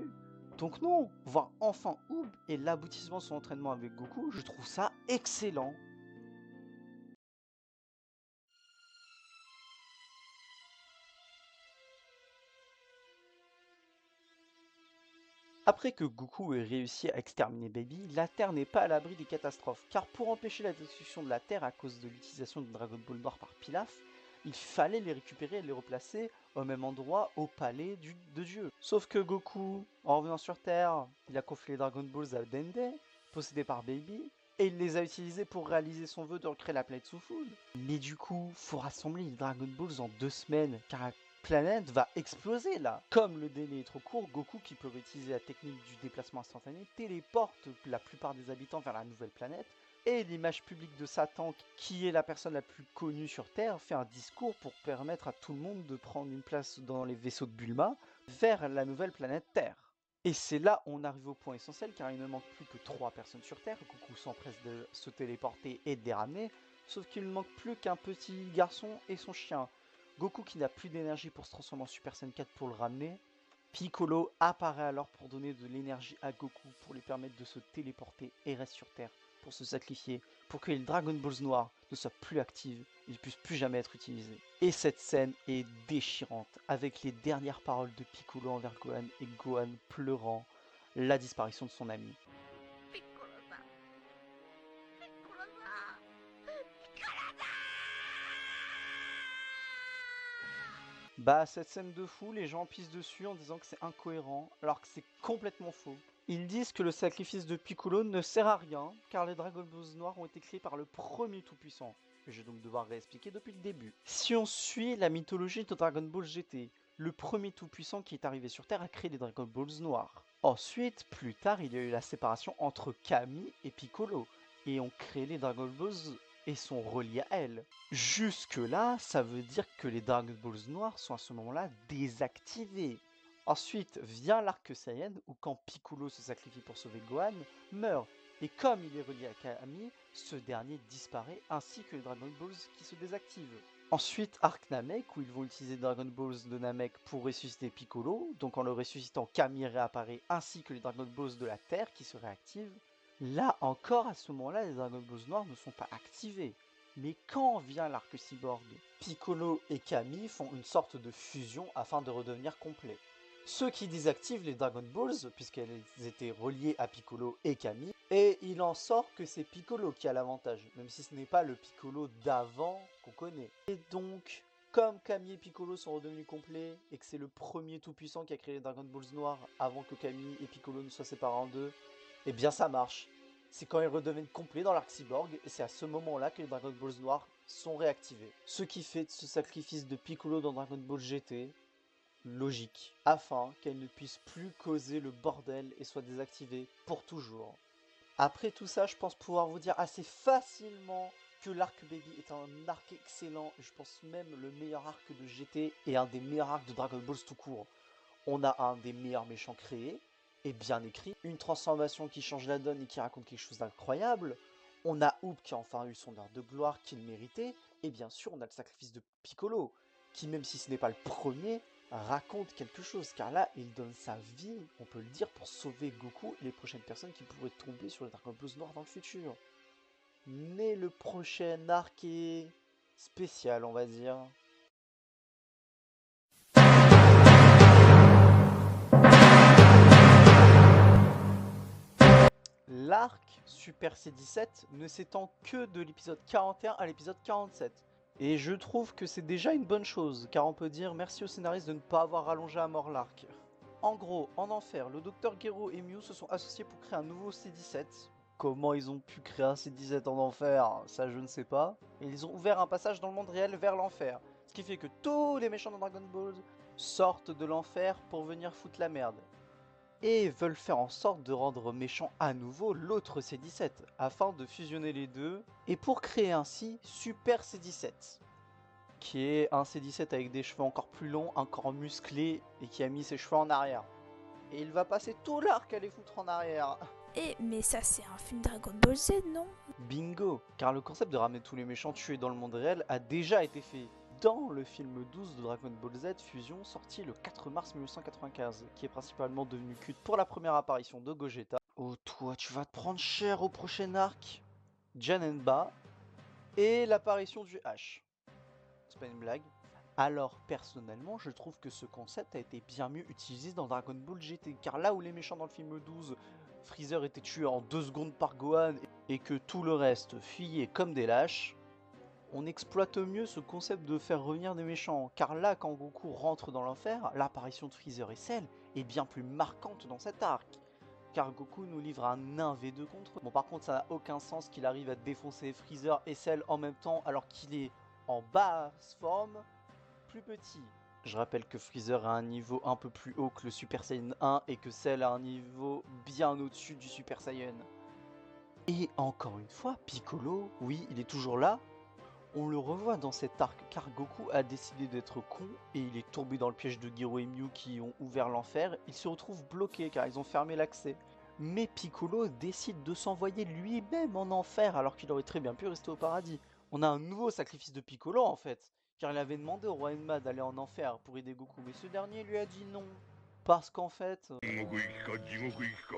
Donc non, voir enfin Oob et l'aboutissement de son entraînement avec Goku, je trouve ça excellent. Après que Goku ait réussi à exterminer Baby, la Terre n'est pas à l'abri des catastrophes, car pour empêcher la destruction de la Terre à cause de l'utilisation de Dragon Ball Noir par Pilaf, il fallait les récupérer et les replacer au même endroit au palais de Dieu. Sauf que Goku, en revenant sur Terre, il a confié les Dragon Balls à Dende, possédés par Baby, et il les a utilisés pour réaliser son vœu de recréer la planète Souful. Mais du coup, faut rassembler les Dragon Balls en 2 semaines, car la planète va exploser là. Comme le délai est trop court, Goku, qui peut utiliser la technique du déplacement instantané, téléporte la plupart des habitants vers la nouvelle planète, Et l'image publique de Satan, qui est la personne la plus connue sur Terre, fait un discours pour permettre à tout le monde de prendre une place dans les vaisseaux de Bulma vers la nouvelle planète Terre. Et c'est là où on arrive au point essentiel, car il ne manque plus que 3 personnes sur Terre. Goku s'empresse de se téléporter et de les ramener, sauf qu'il ne manque plus qu'un petit garçon et son chien. Goku, qui n'a plus d'énergie pour se transformer en Super Saiyan 4 pour le ramener. Piccolo apparaît alors pour donner de l'énergie à Goku, pour lui permettre de se téléporter et reste sur Terre pour se sacrifier, pour que les Dragon Balls noirs ne soient plus actives et ne puissent plus jamais être utilisés. Et cette scène est déchirante, avec les dernières paroles de Piccolo envers Gohan et Gohan pleurant la disparition de son ami. Bah, cette scène de fou, les gens pissent dessus en disant que c'est incohérent, alors que c'est complètement faux. Ils disent que le sacrifice de Piccolo ne sert à rien, car les Dragon Balls noirs ont été créés par le premier Tout-Puissant. Je vais donc devoir réexpliquer depuis le début. Si on suit la mythologie de Dragon Ball GT, le premier Tout-Puissant qui est arrivé sur Terre a créé les Dragon Balls noirs. Ensuite, plus tard, il y a eu la séparation entre Kami et Piccolo, et ont créé les Dragon Balls et sont reliés à elle. Jusque-là, ça veut dire que les Dragon Balls noirs sont à ce moment-là désactivés. Ensuite vient l'arc Saiyan où quand Piccolo se sacrifie pour sauver Gohan, meurt. Et comme il est relié à Kami, ce dernier disparaît ainsi que les Dragon Balls qui se désactivent. Ensuite, arc Namek où ils vont utiliser Dragon Balls de Namek pour ressusciter Piccolo. Donc en le ressuscitant, Kami réapparaît ainsi que les Dragon Balls de la Terre qui se réactivent. Là encore, à ce moment-là, les Dragon Balls noirs ne sont pas activés. Mais quand vient l'arc Cyborg, Piccolo et Kami font une sorte de fusion afin de redevenir complets. Ceux qui désactivent les Dragon Balls, puisqu'elles étaient reliées à Piccolo et Kami, et il en sort que c'est Piccolo qui a l'avantage, même si ce n'est pas le Piccolo d'avant qu'on connaît. Et donc, comme Kami et Piccolo sont redevenus complets, et que c'est le premier tout-puissant qui a créé les Dragon Balls noirs avant que Kami et Piccolo ne soient séparés en deux, eh bien ça marche. C'est quand ils redeviennent complets dans l'arc Cyborg, et c'est à ce moment-là que les Dragon Balls noirs sont réactivés. Ce qui fait de ce sacrifice de Piccolo dans Dragon Ball GT logique, afin qu'elle ne puisse plus causer le bordel et soit désactivée pour toujours. Après tout ça, je pense pouvoir vous dire assez facilement que l'arc Baby est un arc excellent, je pense même le meilleur arc de GT et un des meilleurs arcs de Dragon Balls tout court. On a un des meilleurs méchants créés, et bien écrit, une transformation qui change la donne et qui raconte quelque chose d'incroyable, on a Hoop qui a enfin eu son heure de gloire qu'il méritait, et bien sûr on a le sacrifice de Piccolo, qui même si ce n'est pas le premier, raconte quelque chose, car là, il donne sa vie, on peut le dire, pour sauver Goku et les prochaines personnes qui pourraient tomber sur les Dragon Balls noirs dans le futur. Mais le prochain arc est spécial, on va dire. L'arc Super C17 ne s'étend que de l'épisode 41 à l'épisode 47. Et je trouve que c'est déjà une bonne chose, car on peut dire merci aux scénaristes de ne pas avoir rallongé à mort l'arc. En gros, en enfer, le Dr Gero et Mew se sont associés pour créer un nouveau C17. Comment ils ont pu créer un C17 en enfer, ça je ne sais pas. Et ils ont ouvert un passage dans le monde réel vers l'enfer. Ce qui fait que tous les méchants de Dragon Ball sortent de l'enfer pour venir foutre la merde. Et veulent faire en sorte de rendre méchant à nouveau l'autre C17, afin de fusionner les deux, et pour créer ainsi Super C17, qui est un C17 avec des cheveux encore plus longs, encore musclés, et qui a mis ses cheveux en arrière. Et il va passer tout l'arc à les foutre en arrière. Mais ça c'est un film Dragon Ball Z, non? Bingo, car le concept de ramener tous les méchants tués dans le monde réel a déjà été fait dans le film 12 de Dragon Ball Z Fusion, sorti le 4 mars 1995, qui est principalement devenu culte pour la première apparition de Gogeta. Oh toi, tu vas te prendre cher au prochain arc. Janemba et l'apparition du H. C'est pas une blague. Alors personnellement, je trouve que ce concept a été bien mieux utilisé dans Dragon Ball GT, car là où les méchants dans le film 12, Freezer était tué en 2 secondes par Gohan et que tout le reste fuyait comme des lâches, on exploite mieux ce concept de faire revenir des méchants, car là quand Goku rentre dans l'enfer, l'apparition de Freezer et Cell est bien plus marquante dans cet arc, car Goku nous livre un 1v2 contre eux. Bon par contre ça n'a aucun sens qu'il arrive à défoncer Freezer et Cell en même temps alors qu'il est en basse forme, plus petit. Je rappelle que Freezer a un niveau un peu plus haut que le Super Saiyan 1 et que Cell a un niveau bien au-dessus du Super Saiyan. Et encore une fois, Piccolo, oui, il est toujours là. On le revoit dans cet arc car Goku a décidé d'être con et il est tombé dans le piège de Gero et Mew qui ont ouvert l'enfer. Il se retrouve bloqué car ils ont fermé l'accès. Mais Piccolo décide de s'envoyer lui-même en enfer alors qu'il aurait très bien pu rester au paradis. On a un nouveau sacrifice de Piccolo en fait, car il avait demandé au roi Enma d'aller en enfer pour aider Goku, mais ce dernier lui a dit non. Parce qu'en fait... 地獄行きか地獄行きか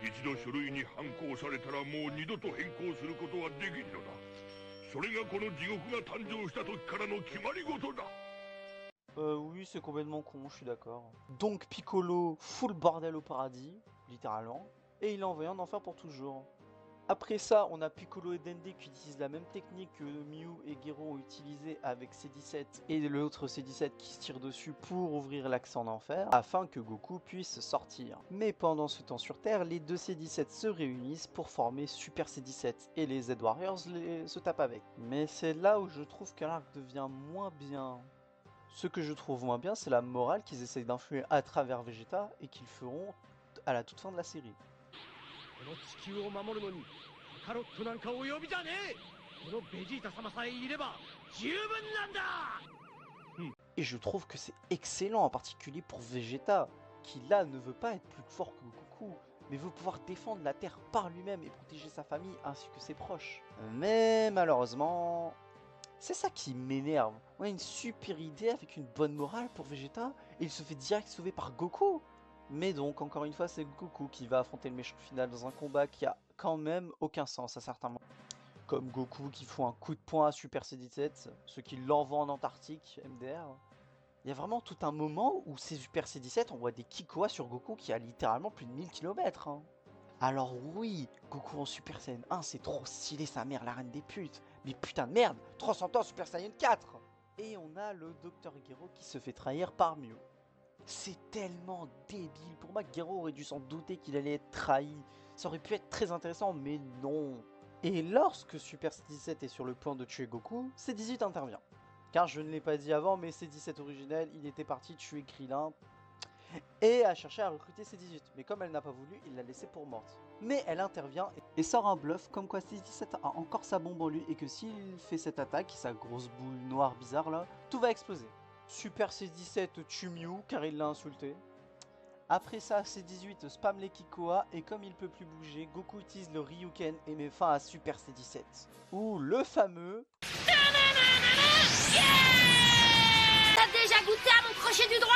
一度書類に反抗されたらもう二度と変更することはできんのだそれがこの地獄が誕生した時からの決まり事だ oui, c'est complètement con, je suis d'accord. Donc Piccolo fout le bordel au paradis, littéralement, et il est envoyé en enfer pour toujours. Après ça, on a Piccolo et Dende qui utilisent la même technique que Mew et Gero ont utilisé avec C17 et l'autre C17 qui se tire dessus pour ouvrir l'accès en enfer afin que Goku puisse sortir. Mais pendant ce temps sur Terre, les deux C17 se réunissent pour former Super C17 et les Z-Warriors se tapent avec. Mais c'est là où je trouve que l'arc devient moins bien. Ce que je trouve moins bien, c'est la morale qu'ils essayent d'influer à travers Vegeta et qu'ils feront à la toute fin de la série. Et je trouve que c'est excellent, en particulier pour Vegeta, qui là ne veut pas être plus fort que Goku, mais veut pouvoir défendre la Terre par lui-même et protéger sa famille ainsi que ses proches. Mais malheureusement, c'est ça qui m'énerve. On a une super idée avec une bonne morale pour Vegeta, et il se fait direct sauver par Goku. Mais donc, encore une fois, c'est Goku qui va affronter le méchant final dans un combat qui a quand même aucun sens à certains moments. Comme Goku qui fout un coup de poing à Super C17, ce qui l'envoie en Antarctique, MDR. Il y a vraiment tout un moment où c'est Super C17, on voit des Kikoa sur Goku qui a littéralement plus de 1000 km. Alors oui, Goku en Super Saiyan 1, c'est trop stylé sa mère, la reine des putes. Mais putain de merde, 300 ans Super Saiyan 4. Et on a le Dr Gero qui se fait trahir par Mew. C'est tellement débile. Pour moi, Gero aurait dû s'en douter qu'il allait être trahi. Ça aurait pu être très intéressant, mais non. Et lorsque Super C17 est sur le point de tuer Goku, C18 intervient. Car je ne l'ai pas dit avant, mais C17 originel, il était parti tuer Krillin et a cherché à recruter C18. Mais comme elle n'a pas voulu, il l'a laissé pour morte. Mais elle intervient et sort un bluff comme quoi C17 a encore sa bombe en lui et que s'il fait cette attaque, sa grosse boule noire bizarre là, tout va exploser. Super C17 tue Mew car il l'a insulté. Après ça, C18 spam les Kikoa et comme il peut plus bouger, Goku utilise le Ryuken et met fin à Super C17. Ou le fameux... T'as déjà goûté à mon crochet du droit?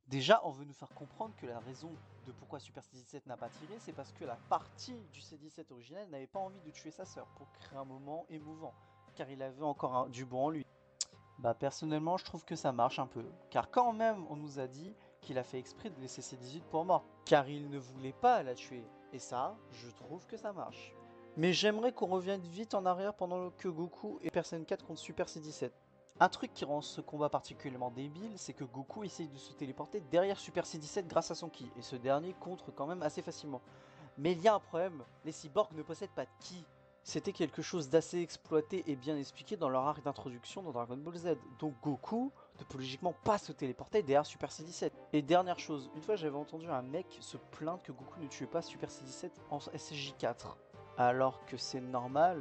Déjà, on veut nous faire comprendre que la raison de pourquoi Super C17 n'a pas tiré, c'est parce que la partie du C17 originel n'avait pas envie de tuer sa sœur pour créer un moment émouvant, car il avait encore du bon en lui. Bah personnellement, je trouve que ça marche un peu, car quand même, on nous a dit qu'il a fait exprès de laisser C18 pour mort, car il ne voulait pas la tuer, et ça, je trouve que ça marche. Mais j'aimerais qu'on revienne vite en arrière pendant que Goku est Super 4 contre Super C17. Un truc qui rend ce combat particulièrement débile, c'est que Goku essaye de se téléporter derrière Super C17 grâce à son ki, et ce dernier contre quand même assez facilement. Mais il y a un problème, les cyborgs ne possèdent pas de ki. C'était quelque chose d'assez exploité et bien expliqué dans leur arc d'introduction dans Dragon Ball Z. Donc Goku ne peut logiquement pas se téléporter derrière Super C17. Et dernière chose, une fois j'avais entendu un mec se plaindre que Goku ne tuait pas Super C17 en SSJ4. Alors que c'est normal...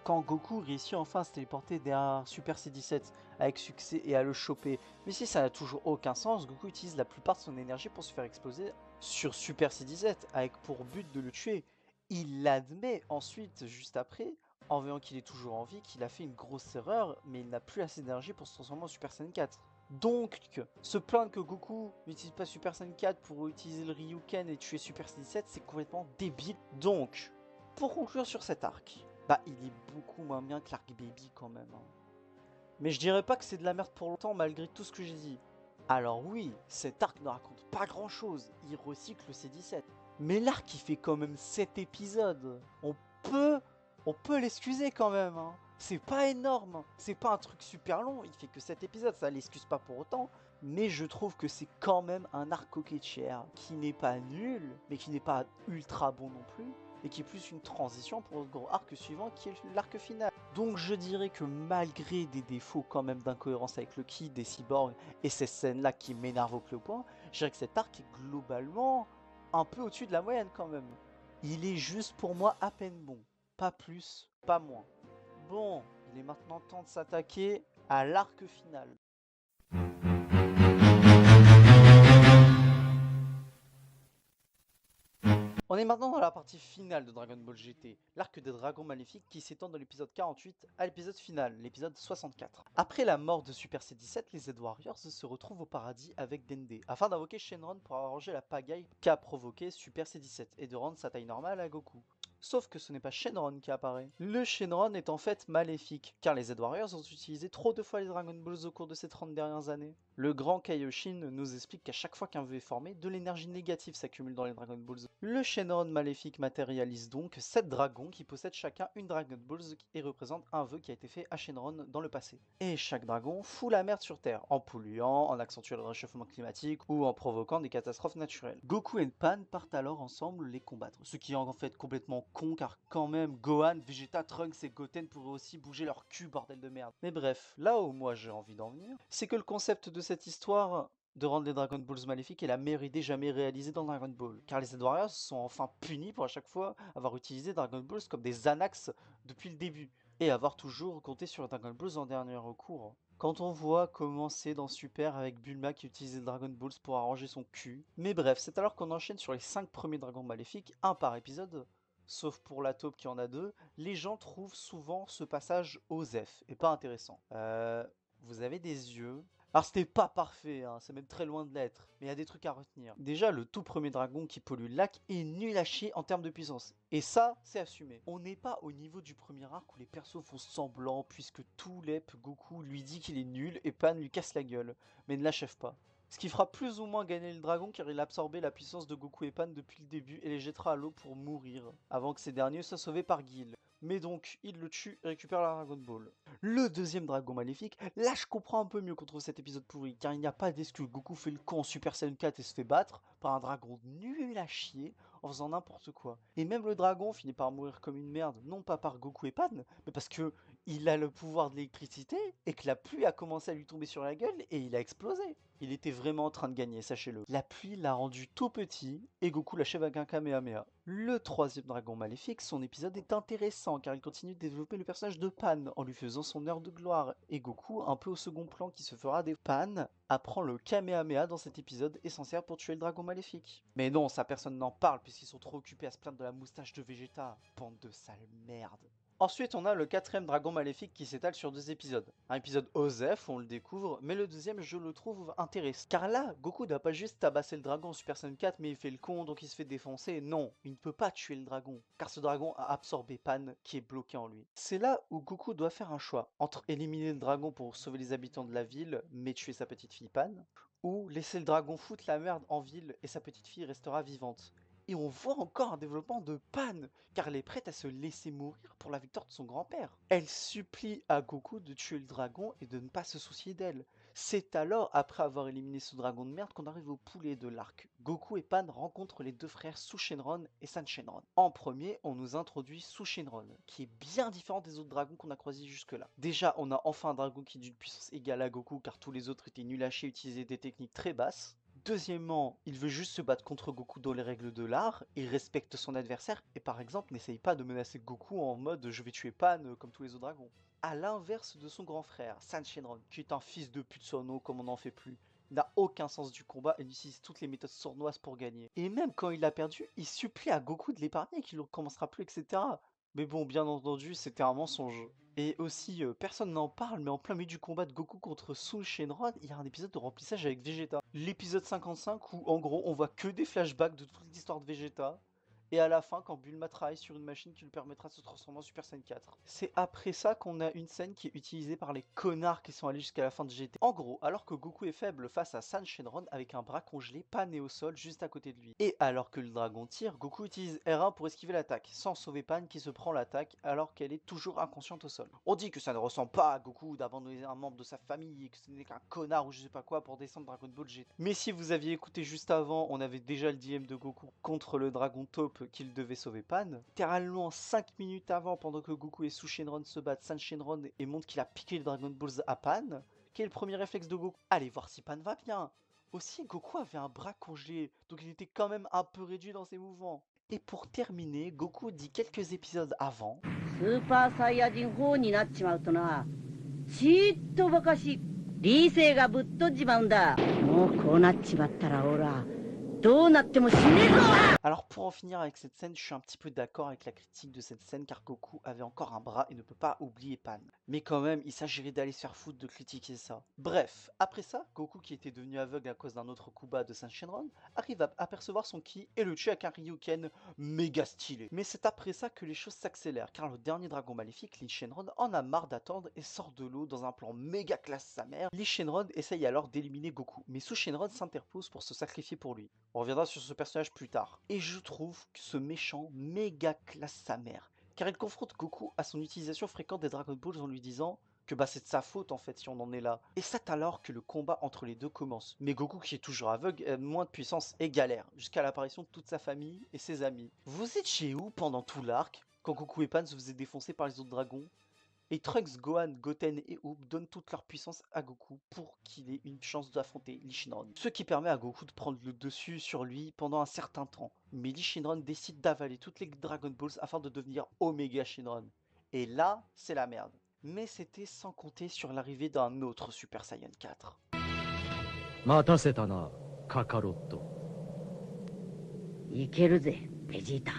Quand Goku réussit enfin à se téléporter derrière Super C17 avec succès et à le choper. Mais si ça n'a toujours aucun sens, Goku utilise la plupart de son énergie pour se faire exploser sur Super C17 avec pour but de le tuer. Il l'admet ensuite, juste après, en voyant qu'il est toujours en vie, qu'il a fait une grosse erreur, mais il n'a plus assez d'énergie pour se transformer en Super Saiyan 4. Donc, se plaindre que Goku n'utilise pas Super Saiyan 4 pour utiliser le Ryuken et tuer Super C17, c'est complètement débile. Donc, pour conclure sur cet arc, bah il est beaucoup moins bien que l'Arc Baby quand même. Mais je dirais pas que c'est de la merde pour longtemps malgré tout ce que j'ai dit. Alors oui, cet arc ne raconte pas grand chose, il recycle le C17. Mais l'arc il fait quand même 7 épisodes. On peut l'excuser quand même. C'est pas énorme, c'est pas un truc super long, il fait que 7 épisodes, ça l'excuse pas pour autant. Mais je trouve que c'est quand même un arc coquetière qui n'est pas nul, mais qui n'est pas ultra bon non plus. Et qui est plus une transition pour le gros arc suivant qui est l'arc final. Donc je dirais que malgré des défauts quand même d'incohérence avec le ki, des cyborgs et ces scènes là qui m'énervent au plus haut point, je dirais que cet arc est globalement un peu au-dessus de la moyenne quand même. Il est juste pour moi à peine bon. Pas plus, pas moins. Bon, il est maintenant temps de s'attaquer à l'arc final. On est maintenant dans la partie finale de Dragon Ball GT, l'arc des dragons maléfiques qui s'étend de l'épisode 48 à l'épisode final, l'épisode 64. Après la mort de Super C17, les Z-Warriors se retrouvent au paradis avec Dende, afin d'invoquer Shenron pour arranger la pagaille qu'a provoqué Super C17 et de rendre sa taille normale à Goku. Sauf que ce n'est pas Shenron qui apparaît. Le Shenron est en fait maléfique, car les Z-Warriors ont utilisé trop de fois les Dragon Balls au cours de ces 30 dernières années. Le grand Kaioshin nous explique qu'à chaque fois qu'un vœu est formé, de l'énergie négative s'accumule dans les Dragon Balls. Le Shenron maléfique matérialise donc 7 dragons qui possèdent chacun une Dragon Balls et représentent un vœu qui a été fait à Shenron dans le passé. Et chaque dragon fout la merde sur Terre, en polluant, en accentuant le réchauffement climatique ou en provoquant des catastrophes naturelles. Goku et Pan partent alors ensemble les combattre, ce qui est en fait complètement con car quand même Gohan, Vegeta, Trunks et Goten pourraient aussi bouger leur cul, bordel de merde. Mais bref, là où moi j'ai envie d'en venir, c'est que le concept de cette histoire de rendre les Dragon Balls maléfiques est la meilleure idée jamais réalisée dans Dragon Ball, car les Z-Warriors sont enfin punis pour à chaque fois avoir utilisé Dragon Balls comme des annexes depuis le début, et avoir toujours compté sur Dragon Balls en dernier recours. Quand on voit comment c'est dans Super avec Bulma qui utilisait Dragon Balls pour arranger son cul. Mais bref, c'est alors qu'on enchaîne sur les 5 premiers dragons maléfiques, un par épisode. Sauf pour la taupe qui en a 2, les gens trouvent souvent ce passage osef et pas intéressant. Vous avez des yeux. Alors c'était pas parfait, hein, c'est même très loin de l'être, mais il y a des trucs à retenir. Déjà, le tout premier dragon qui pollue le lac est nul à chier en termes de puissance. Et ça, c'est assumé. On n'est pas au niveau du premier arc où les persos font semblant puisque tout lep Goku lui dit qu'il est nul et Pan lui casse la gueule, mais ne l'achève pas. Ce qui fera plus ou moins gagner le dragon car il a absorbé la puissance de Goku et Pan depuis le début et les jettera à l'eau pour mourir, avant que ces derniers soient sauvés par Gil. Mais donc, il le tue et récupère la Dragon Ball. Le deuxième dragon maléfique, là je comprends un peu mieux qu'on trouve cet épisode pourri, car il n'y a pas d'excuse. Goku fait le con en Super Saiyan 4 et se fait battre par un dragon nul à chier en faisant n'importe quoi. Et même le dragon finit par mourir comme une merde, non pas par Goku et Pan, mais parce que il a le pouvoir de l'électricité et que la pluie a commencé à lui tomber sur la gueule et il a explosé. Il était vraiment en train de gagner, sachez-le. La pluie l'a rendu tout petit et Goku l'achève avec un Kamehameha. Le troisième dragon maléfique, son épisode est intéressant car il continue de développer le personnage de Pan en lui faisant son heure de gloire. Et Goku, un peu au second plan qui se fera des Pan, apprend le Kamehameha dans cet épisode essentiel pour tuer le dragon maléfique. Mais non, ça personne n'en parle puisqu'ils sont trop occupés à se plaindre de la moustache de Vegeta. Bande de sale merde. Ensuite, on a le quatrième dragon maléfique qui s'étale sur 2 épisodes. Un épisode Osef, on le découvre, mais le deuxième, je le trouve intéressant. Car là, Goku n'a pas juste tabassé le dragon en Super Saiyan 4, mais il fait le con, donc il se fait défoncer. Non, il ne peut pas tuer le dragon, car ce dragon a absorbé Pan, qui est bloqué en lui. C'est là où Goku doit faire un choix, entre éliminer le dragon pour sauver les habitants de la ville, mais tuer sa petite fille Pan, ou laisser le dragon foutre la merde en ville et sa petite fille restera vivante. Et on voit encore un développement de Pan, car elle est prête à se laisser mourir pour la victoire de son grand-père. Elle supplie à Goku de tuer le dragon et de ne pas se soucier d'elle. C'est alors, après avoir éliminé ce dragon de merde, qu'on arrive au poulet de l'arc. Goku et Pan rencontrent les deux frères Sous-Shenron et San-Shenron. En premier, on nous introduit Sous-Shenron, qui est bien différent des autres dragons qu'on a croisés jusque-là. Déjà, on a enfin un dragon qui est d'une puissance égale à Goku, car tous les autres étaient nuls à chier et utilisaient des techniques très basses. Deuxièmement, il veut juste se battre contre Goku dans les règles de l'art, il respecte son adversaire et par exemple n'essaye pas de menacer Goku en mode je vais tuer Pan comme tous les autres dragons. A l'inverse de son grand frère, San Shenron, qui est un fils de pute sournois comme on n'en fait plus. Il n'a aucun sens du combat et utilise toutes les méthodes sournoises pour gagner. Et même quand il a perdu, il supplie à Goku de l'épargner et qu'il ne recommencera plus, etc. Mais bon, bien entendu, c'était un mensonge. Et aussi, personne n'en parle, mais en plein milieu du combat de Goku contre Soul Shenron, il y a un épisode de remplissage avec Vegeta. L'épisode 55 où, en gros, on voit que des flashbacks de toute l'histoire de Vegeta. Et à la fin, quand Bulma travaille sur une machine qui lui permettra de se transformer en Super Saiyan 4. C'est après ça qu'on a une scène qui est utilisée par les connards qui sont allés jusqu'à la fin de GT. En gros, alors que Goku est faible face à San Shenron avec un bras congelé, Pan est au sol juste à côté de lui. Et alors que le dragon tire, Goku utilise R1 pour esquiver l'attaque, sans sauver Pan qui se prend l'attaque alors qu'elle est toujours inconsciente au sol. On dit que ça ne ressemble pas à Goku d'abandonner un membre de sa famille et que ce n'est qu'un connard ou je sais pas quoi pour descendre Dragon Ball GT. Mais si vous aviez écouté juste avant, on avait déjà le DM de Goku contre le dragon taupe qu'il devait sauver Pan. Littéralement 5 minutes avant, pendant que Goku et Sous-Shenron se battent, San Shenron et montre qu'il a piqué le Dragon Balls à Pan. Quel est le premier réflexe de Goku? Allez voir si Pan va bien. Aussi, Goku avait un bras congelé, donc il était quand même un peu réduit dans ses mouvements. Et pour terminer, Goku dit quelques épisodes avant スーパーサイヤ人4になっちまうとな、ちっとばかし理性がぶっ飛んじまうんだ。もうこうなっちまったらほら、どうなっても死ねるぞ。 Alors pour en finir avec cette scène, je suis un petit peu d'accord avec la critique de cette scène car Goku avait encore un bras et ne peut pas oublier Pan. Mais quand même, il s'agirait d'aller se faire foutre de critiquer ça. Bref, après ça, Goku qui était devenu aveugle à cause d'un autre coup bas de Saint Shenron, arrive à apercevoir son ki et le tue avec un Ryuken méga stylé. Mais c'est après ça que les choses s'accélèrent car le dernier dragon maléfique, Lin Shenron, en a marre d'attendre et sort de l'eau dans un plan méga classe sa mère. Lin Shenron essaye alors d'éliminer Goku, mais Su Shenron s'interpose pour se sacrifier pour lui. On reviendra sur ce personnage plus tard. Et je trouve que ce méchant méga classe sa mère, car il confronte Goku à son utilisation fréquente des Dragon Balls en lui disant que bah c'est de sa faute en fait si on en est là. Et c'est alors que le combat entre les deux commence. Mais Goku qui est toujours aveugle a moins de puissance et galère, jusqu'à l'apparition de toute sa famille et ses amis. Vous étiez où pendant tout l'arc, quand Goku et Pan se faisaient défoncer par les autres dragons? Et Trunks, Gohan, Goten et Oob donnent toute leur puissance à Goku pour qu'il ait une chance d'affronter Lee Shinron. Ce qui permet à Goku de prendre le dessus sur lui pendant un certain temps. Mais Lee Shinron décide d'avaler toutes les Dragon Balls afin de devenir Omega Shinron. Et là, c'est la merde. Mais c'était sans compter sur l'arrivée d'un autre Super Saiyan 4. 待たせたな、カカロット。いけるぜ、ベジータ。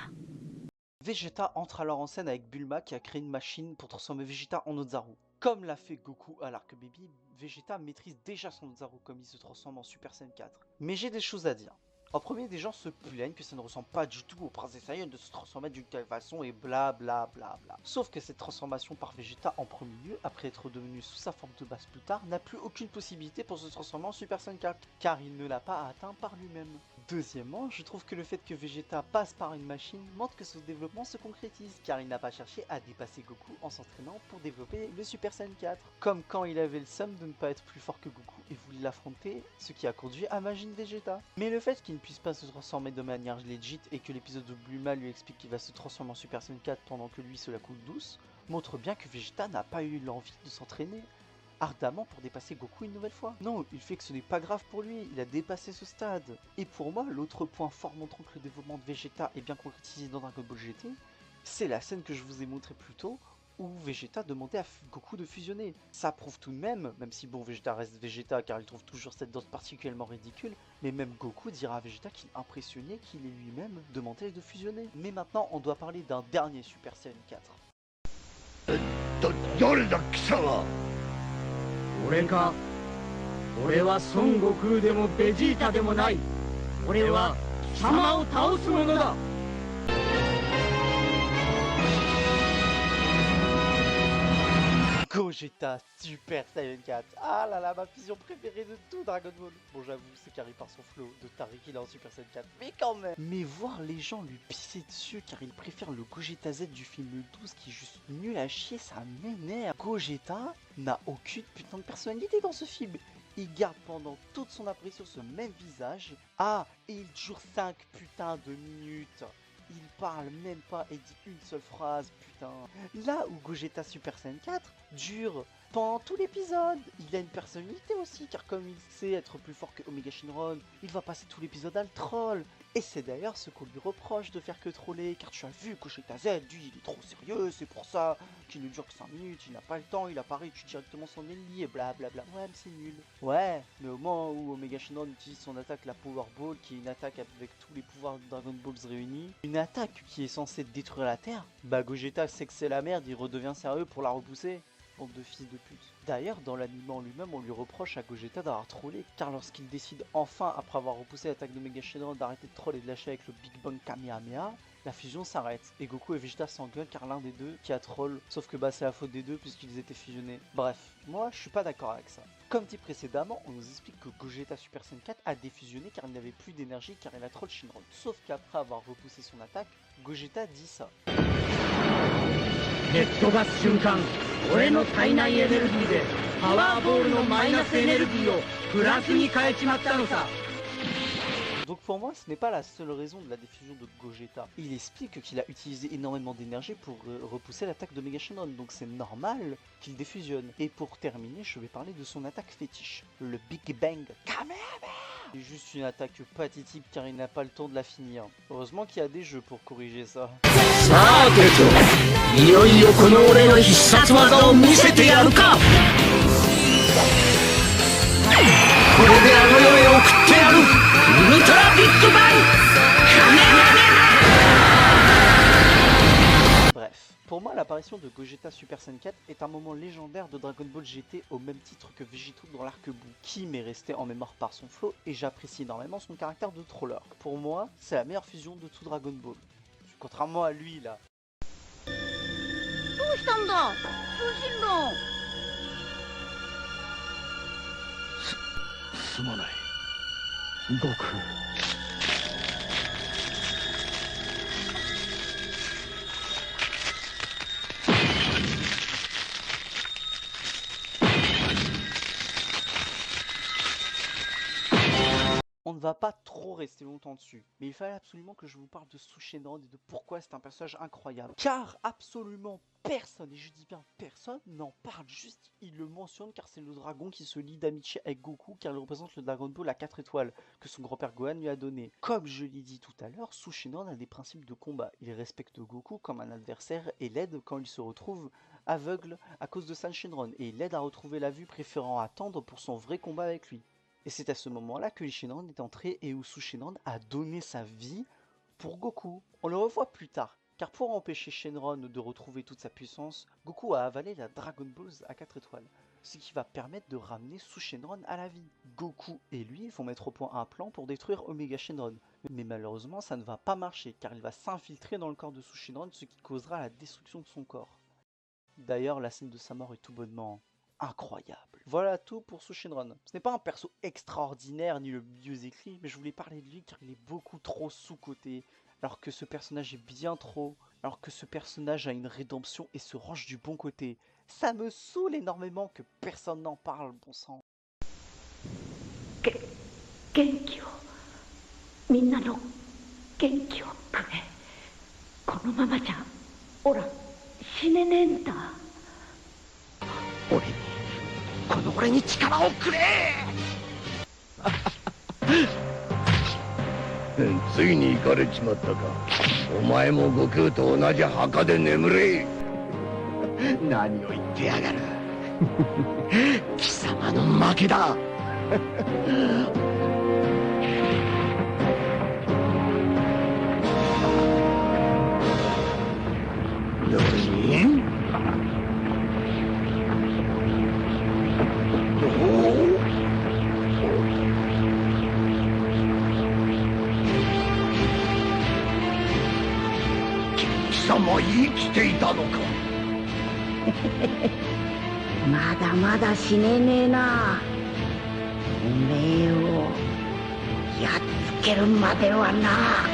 Vegeta entre alors en scène avec Bulma qui a créé une machine pour transformer Vegeta en Ozaru. Comme l'a fait Goku à l'arc Baby, Vegeta maîtrise déjà son Ozaru comme il se transforme en Super Saiyan 4. Mais j'ai des choses à dire. En premier, des gens se plaignent que ça ne ressemble pas du tout au prince des Saiyans de se transformer d'une telle façon et bla bla bla bla. Sauf que cette transformation par Vegeta en premier lieu, après être devenu sous sa forme de base plus tard, n'a plus aucune possibilité pour se transformer en Super Saiyan 4, car il ne l'a pas atteint par lui-même. Deuxièmement, je trouve que le fait que Vegeta passe par une machine montre que son développement se concrétise, car il n'a pas cherché à dépasser Goku en s'entraînant pour développer le Super Saiyan 4. Comme quand il avait le seum de ne pas être plus fort que Goku et voulait l'affronter, ce qui a conduit à Majin Vegeta. Mais le fait qu'il ne puisse pas se transformer de manière legit et que l'épisode de Bulma lui explique qu'il va se transformer en Super Saiyan 4 pendant que lui se la coule douce, montre bien que Vegeta n'a pas eu l'envie de s'entraîner ardemment pour dépasser Goku une nouvelle fois. Non, il fait que ce n'est pas grave pour lui, il a dépassé ce stade. Et pour moi, l'autre point fort montrant que le développement de Vegeta est bien concrétisé dans Dragon Ball GT, c'est la scène que je vous ai montrée plus tôt, où Vegeta demandait à Goku de fusionner. Ça prouve tout de même si bon, Vegeta reste Vegeta car il trouve toujours cette danse particulièrement ridicule, mais même Goku dira à Vegeta qu'il est impressionné qu'il ait lui-même demandé de fusionner. Mais maintenant, on doit parler d'un dernier Super Saiyan 4. 誰だ貴様。俺か。俺は孫悟空でもベジータでもない。俺は貴様を倒す者だ。 Gogeta Super Saiyan 4. Ah là là, ma fusion préférée de tout Dragon Ball. Bon, j'avoue, c'est carré par son flow de Tariq, il est en Super Saiyan 4, mais quand même. Mais voir les gens lui pisser dessus car il préfère le Gogeta Z du film 12 qui est juste nul à chier, ça m'énerve. Gogeta n'a aucune putain de personnalité dans ce film. Il garde pendant toute son apparition ce même visage. Ah, et il dure 5 putains de minutes. Il parle même pas et dit une seule phrase, putain. Là où Gogeta Super Saiyan 4 dure pendant tout l'épisode. Il a une personnalité aussi, car comme il sait être plus fort que Omega Shinron, il va passer tout l'épisode à le troll. Et c'est d'ailleurs ce qu'on lui reproche de faire que troller, car tu as vu Gogeta Z, lui il est trop sérieux, c'est pour ça qu'il ne dure que 5 minutes, il n'a pas le temps, il apparaît, tu directement son ennemi et blablabla. Ouais, mais c'est nul. Ouais, mais au moment où Omega Shinron utilise son attaque, la Power Ball, qui est une attaque avec tous les pouvoirs de Dragon Balls réunis, une attaque qui est censée détruire la Terre, bah Gogeta sait que c'est la merde, il redevient sérieux pour la repousser. Bande de fils de pute. D'ailleurs, dans l'anime en lui-même, on lui reproche à Gogeta d'avoir trollé, car lorsqu'il décide enfin, après avoir repoussé l'attaque de Mega Shenron, d'arrêter de troll et de lâcher avec le Big Bang Kamehameha, la fusion s'arrête, et Goku et Vegeta s'engueulent car l'un des deux qui a troll, sauf que bah c'est la faute des deux puisqu'ils étaient fusionnés. Bref, moi je suis pas d'accord avec ça. Comme dit précédemment, on nous explique que Gogeta Super Saiyan 4 a défusionné car il n'avait plus d'énergie car il a troll Shinron. Sauf qu'après avoir repoussé son attaque, Gogeta dit ça. ネットが瞬間、俺の体内エネルギーでパワーボールのマイナスエネルギーをプラスに変えちまったのさ。Donc Donc pour moi, ce n'est pas la seule raison de la diffusion de Gogeta. Il explique qu'il a utilisé énormément d'énergie pour repousser l'attaque de Mega Shenron, donc c'est normal qu'il défusionne. Et pour terminer, je vais parler de son attaque fétiche, le Big Bang Kamehameha. C'est juste une attaque pathétique car il n'a pas le temps de la finir. Heureusement qu'il y a des jeux pour corriger ça. Bref, pour moi l'apparition de Gogeta Super Saiyan 4 est un moment légendaire de Dragon Ball GT au même titre que Vegito dans l'arc Buu, qui m'est resté en mémoire par son flow et j'apprécie énormément son caractère de troller. Pour moi, c'est la meilleure fusion de tout Dragon Ball. Contrairement à lui là. すまない悟空 On ne va pas trop rester longtemps dessus, mais il fallait absolument que je vous parle de Sushenron et de pourquoi c'est un personnage incroyable. Car absolument personne, et je dis bien personne, n'en parle, juste il le mentionne car c'est le dragon qui se lie d'amitié avec Goku car il représente le Dragon Ball à 4 étoiles que son grand-père Gohan lui a donné. Comme je l'ai dit tout à l'heure, Sushenron a des principes de combat. Il respecte Goku comme un adversaire et l'aide quand il se retrouve aveugle à cause de San Shenron et il l'aide à retrouver la vue préférant attendre pour son vrai combat avec lui. Et c'est à ce moment-là que Shenron est entré et où Sushenron a donné sa vie pour Goku. On le revoit plus tard, car pour empêcher Shenron de retrouver toute sa puissance, Goku a avalé la Dragon Ball à 4 étoiles, ce qui va permettre de ramener Sushenron à la vie. Goku et lui vont mettre au point un plan pour détruire Omega Shenron, mais malheureusement ça ne va pas marcher, car il va s'infiltrer dans le corps de Sushenron, ce qui causera la destruction de son corps. D'ailleurs, la scène de sa mort est tout bonnement incroyable. Voilà tout pour Sushenron. Ce n'est pas un perso extraordinaire ni le mieux écrit, mais je voulais parler de lui car il est beaucoup trop sous-coté, alors que ce personnage est bien trop, alors que ce personnage a une rédemption et se range du bon côté. Ça me saoule énormément que personne n'en parle, bon sang. 元気をみんなの元気をくれ。このままじゃおら死ねねえんだ。俺に力をくれ。ついに行かれちまったか。お前も悟空と同じ墓で眠れ。何を言ってやがる貴様の負けだ何？貴様生きていたのか。まだまだ死ねねえな。おめえをやっつけるまではな。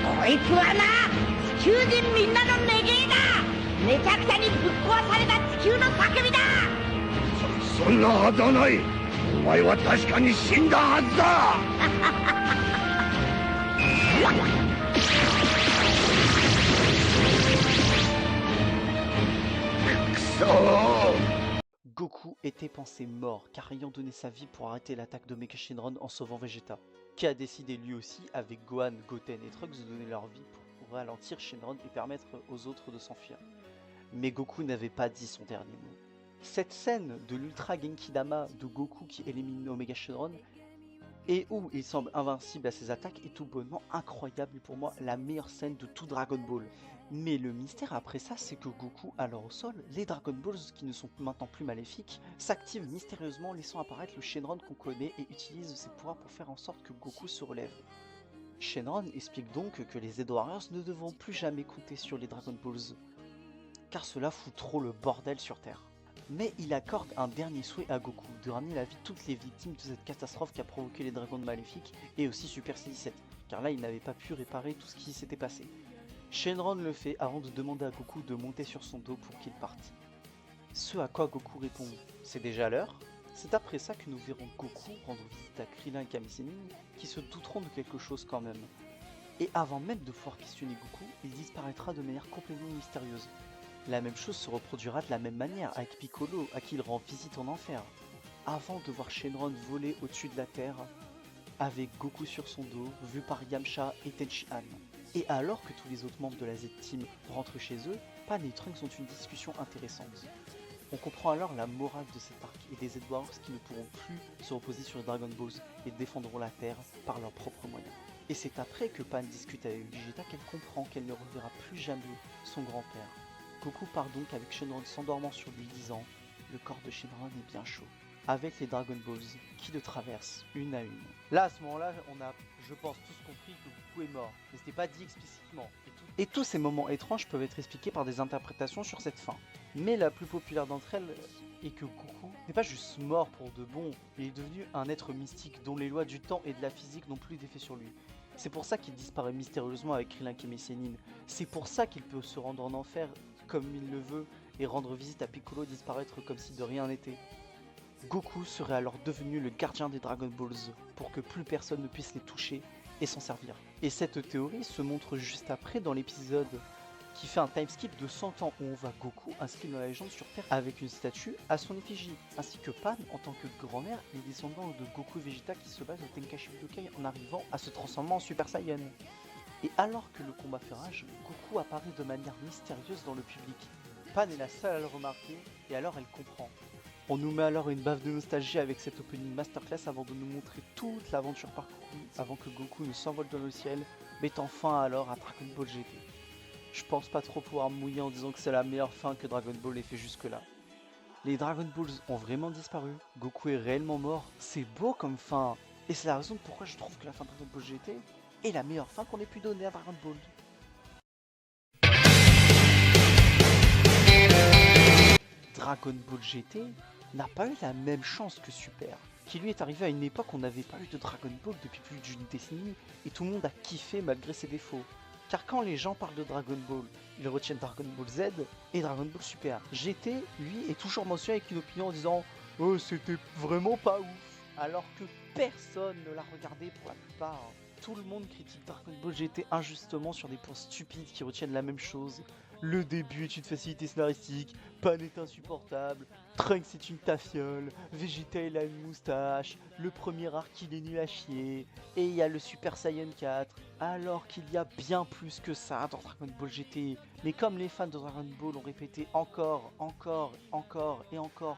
こいつはな、地球人みんなの願いだ。めちゃくちゃにぶっ壊された地球の叫びだ。そんなはずはない。お前は確かに死んだはずだ。くそー。 Goku était pensé mort car ayant donné sa vie pour arrêter l'attaque de Mega Shenron en sauvant Vegeta, qui a décidé lui aussi avec Gohan, Goten et Trunks de donner leur vie pour ralentir Shenron et permettre aux autres de s'enfuir. Mais Goku n'avait pas dit son dernier mot. Cette scène de l'Ultra Genki Dama de Goku qui élimine Omega Shenron et où il semble invincible à ses attaques est tout bonnement incroyable et pour moi la meilleure scène de tout Dragon Ball. Mais le mystère après ça, c'est que Goku, alors au sol, les Dragon Balls qui ne sont maintenant plus maléfiques, s'activent mystérieusement laissant apparaître le Shenron qu'on connaît et utilise ses pouvoirs pour faire en sorte que Goku se relève. Shenron explique donc que les Z Warriors ne devront plus jamais compter sur les Dragon Balls, car cela fout trop le bordel sur Terre. Mais il accorde un dernier souhait à Goku, de ramener la vie de toutes les victimes de cette catastrophe qui a provoqué les Dragons Maléfiques et aussi Super C17, car là il n'avait pas pu réparer tout ce qui s'était passé. Shenron le fait avant de demander à Goku de monter sur son dos pour qu'il parte. Ce à quoi Goku répond « C'est déjà l'heure ?» C'est après ça que nous verrons Goku rendre visite à Krillin et Kami Sennin qui se douteront de quelque chose quand même. Et avant même de pouvoir questionner Goku, il disparaîtra de manière complètement mystérieuse. La même chose se reproduira de la même manière avec Piccolo à qui il rend visite en enfer. Avant de voir Shenron voler au-dessus de la terre, avec Goku sur son dos, vu par Yamcha et Tenshinhan. Et alors que tous les autres membres de la Z-Team rentrent chez eux, Pan et Trunks ont une discussion intéressante. On comprend alors la morale de cet arc et des Z-Warriors qui ne pourront plus se reposer sur les Dragon Balls et défendront la Terre par leurs propres moyens. Et c'est après que Pan discute avec Vegeta qu'elle comprend qu'elle ne reverra plus jamais son grand-père. Goku part donc avec Shenron s'endormant sur lui disant « Le corps de Shenron est bien chaud », avec les Dragon Balls qui le traversent une à une. Là, à ce moment-là, on a, je pense, tous compris que Goku est mort, mais c'était pas dit explicitement. Et tous ces moments étranges peuvent être expliqués par des interprétations sur cette fin. Mais la plus populaire d'entre elles est que Goku n'est pas juste mort pour de bon, il est devenu un être mystique dont les lois du temps et de la physique n'ont plus d'effet sur lui. C'est pour ça qu'il disparaît mystérieusement avec Krillin et Sennin. C'est pour ça qu'il peut se rendre en enfer comme il le veut et rendre visite à Piccolo disparaître comme si de rien n'était. Goku serait alors devenu le gardien des Dragon Balls pour que plus personne ne puisse les toucher et s'en servir. Et cette théorie se montre juste après dans l'épisode qui fait un timeskip de 100 ans où on voit Goku inscrit dans la légende sur Terre avec une statue à son effigie, ainsi que Pan en tant que grand-mère, les descendants de Goku et Vegeta qui se battent au Tenkaichi Budokai en arrivant à se transformer en Super Saiyan. Et alors que le combat fait rage, Goku apparaît de manière mystérieuse dans le public. Pan est la seule à le remarquer et alors elle comprend. On nous met alors une baffe de nostalgie avec cette opening masterclass avant de nous montrer toute l'aventure parcourue avant que Goku ne s'envole dans le ciel, mettant fin alors à Dragon Ball GT. Je pense pas trop pouvoir me mouiller en disant que c'est la meilleure fin que Dragon Ball ait fait jusque là. Les Dragon Balls ont vraiment disparu, Goku est réellement mort, c'est beau comme fin, et c'est la raison pourquoi je trouve que la fin de Dragon Ball GT est la meilleure fin qu'on ait pu donner à Dragon Ball. Dragon Ball GT n'a pas eu la même chance que Super, qui lui est arrivé à une époque où on n'avait pas eu de Dragon Ball depuis plus d'une décennie, et tout le monde a kiffé malgré ses défauts. Car quand les gens parlent de Dragon Ball, ils retiennent Dragon Ball Z et Dragon Ball Super. GT, lui, est toujours mentionné avec une opinion en disant « Oh, c'était vraiment pas ouf !» alors que personne ne l'a regardé pour la plupart. Tout le monde critique Dragon Ball GT injustement sur des points stupides qui retiennent la même chose. Le début est une facilité scénaristique, Pan est insupportable, Trunks est une tafiole, Vegeta il a une moustache, le premier arc il est nul à chier, et il y a le Super Saiyan 4, alors qu'il y a bien plus que ça dans Dragon Ball GT. Mais comme les fans de Dragon Ball ont répété encore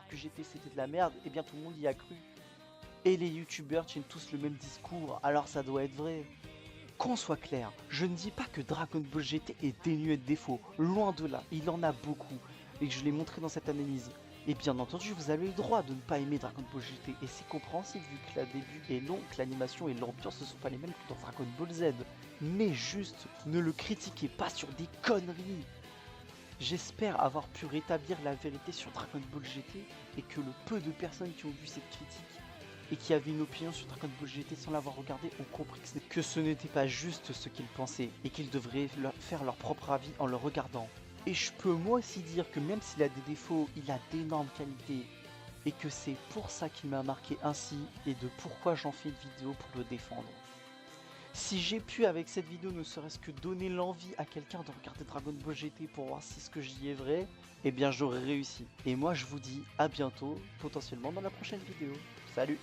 que GT c'était de la merde, et bien tout le monde y a cru. Et les youtubeurs tiennent tous le même discours, alors ça doit être vrai. Qu'on soit clair, je ne dis pas que Dragon Ball GT est dénué de défauts, loin de là, il en a beaucoup, et que je l'ai montré dans cette analyse. Et bien entendu, vous avez le droit de ne pas aimer Dragon Ball GT, et c'est compréhensible vu que le début est long, que l'animation et l'ambiance ne sont pas les mêmes que dans Dragon Ball Z. Mais juste, ne le critiquez pas sur des conneries. J'espère avoir pu rétablir la vérité sur Dragon Ball GT, et que le peu de personnes qui ont vu cette critique et qui avaient une opinion sur Dragon Ball GT sans l'avoir regardé ont compris que ce n'était pas juste ce qu'ils pensaient et qu'ils devraient faire leur propre avis en le regardant. Et je peux moi aussi dire que même s'il a des défauts, il a d'énormes qualités et que c'est pour ça qu'il m'a marqué ainsi et de pourquoi j'en fais une vidéo pour le défendre. Si j'ai pu avec cette vidéo ne serait-ce que donner l'envie à quelqu'un de regarder Dragon Ball GT pour voir si ce que je dis est vrai, eh bien j'aurais réussi. Et moi je vous dis à bientôt, potentiellement dans la prochaine vidéo. Salut!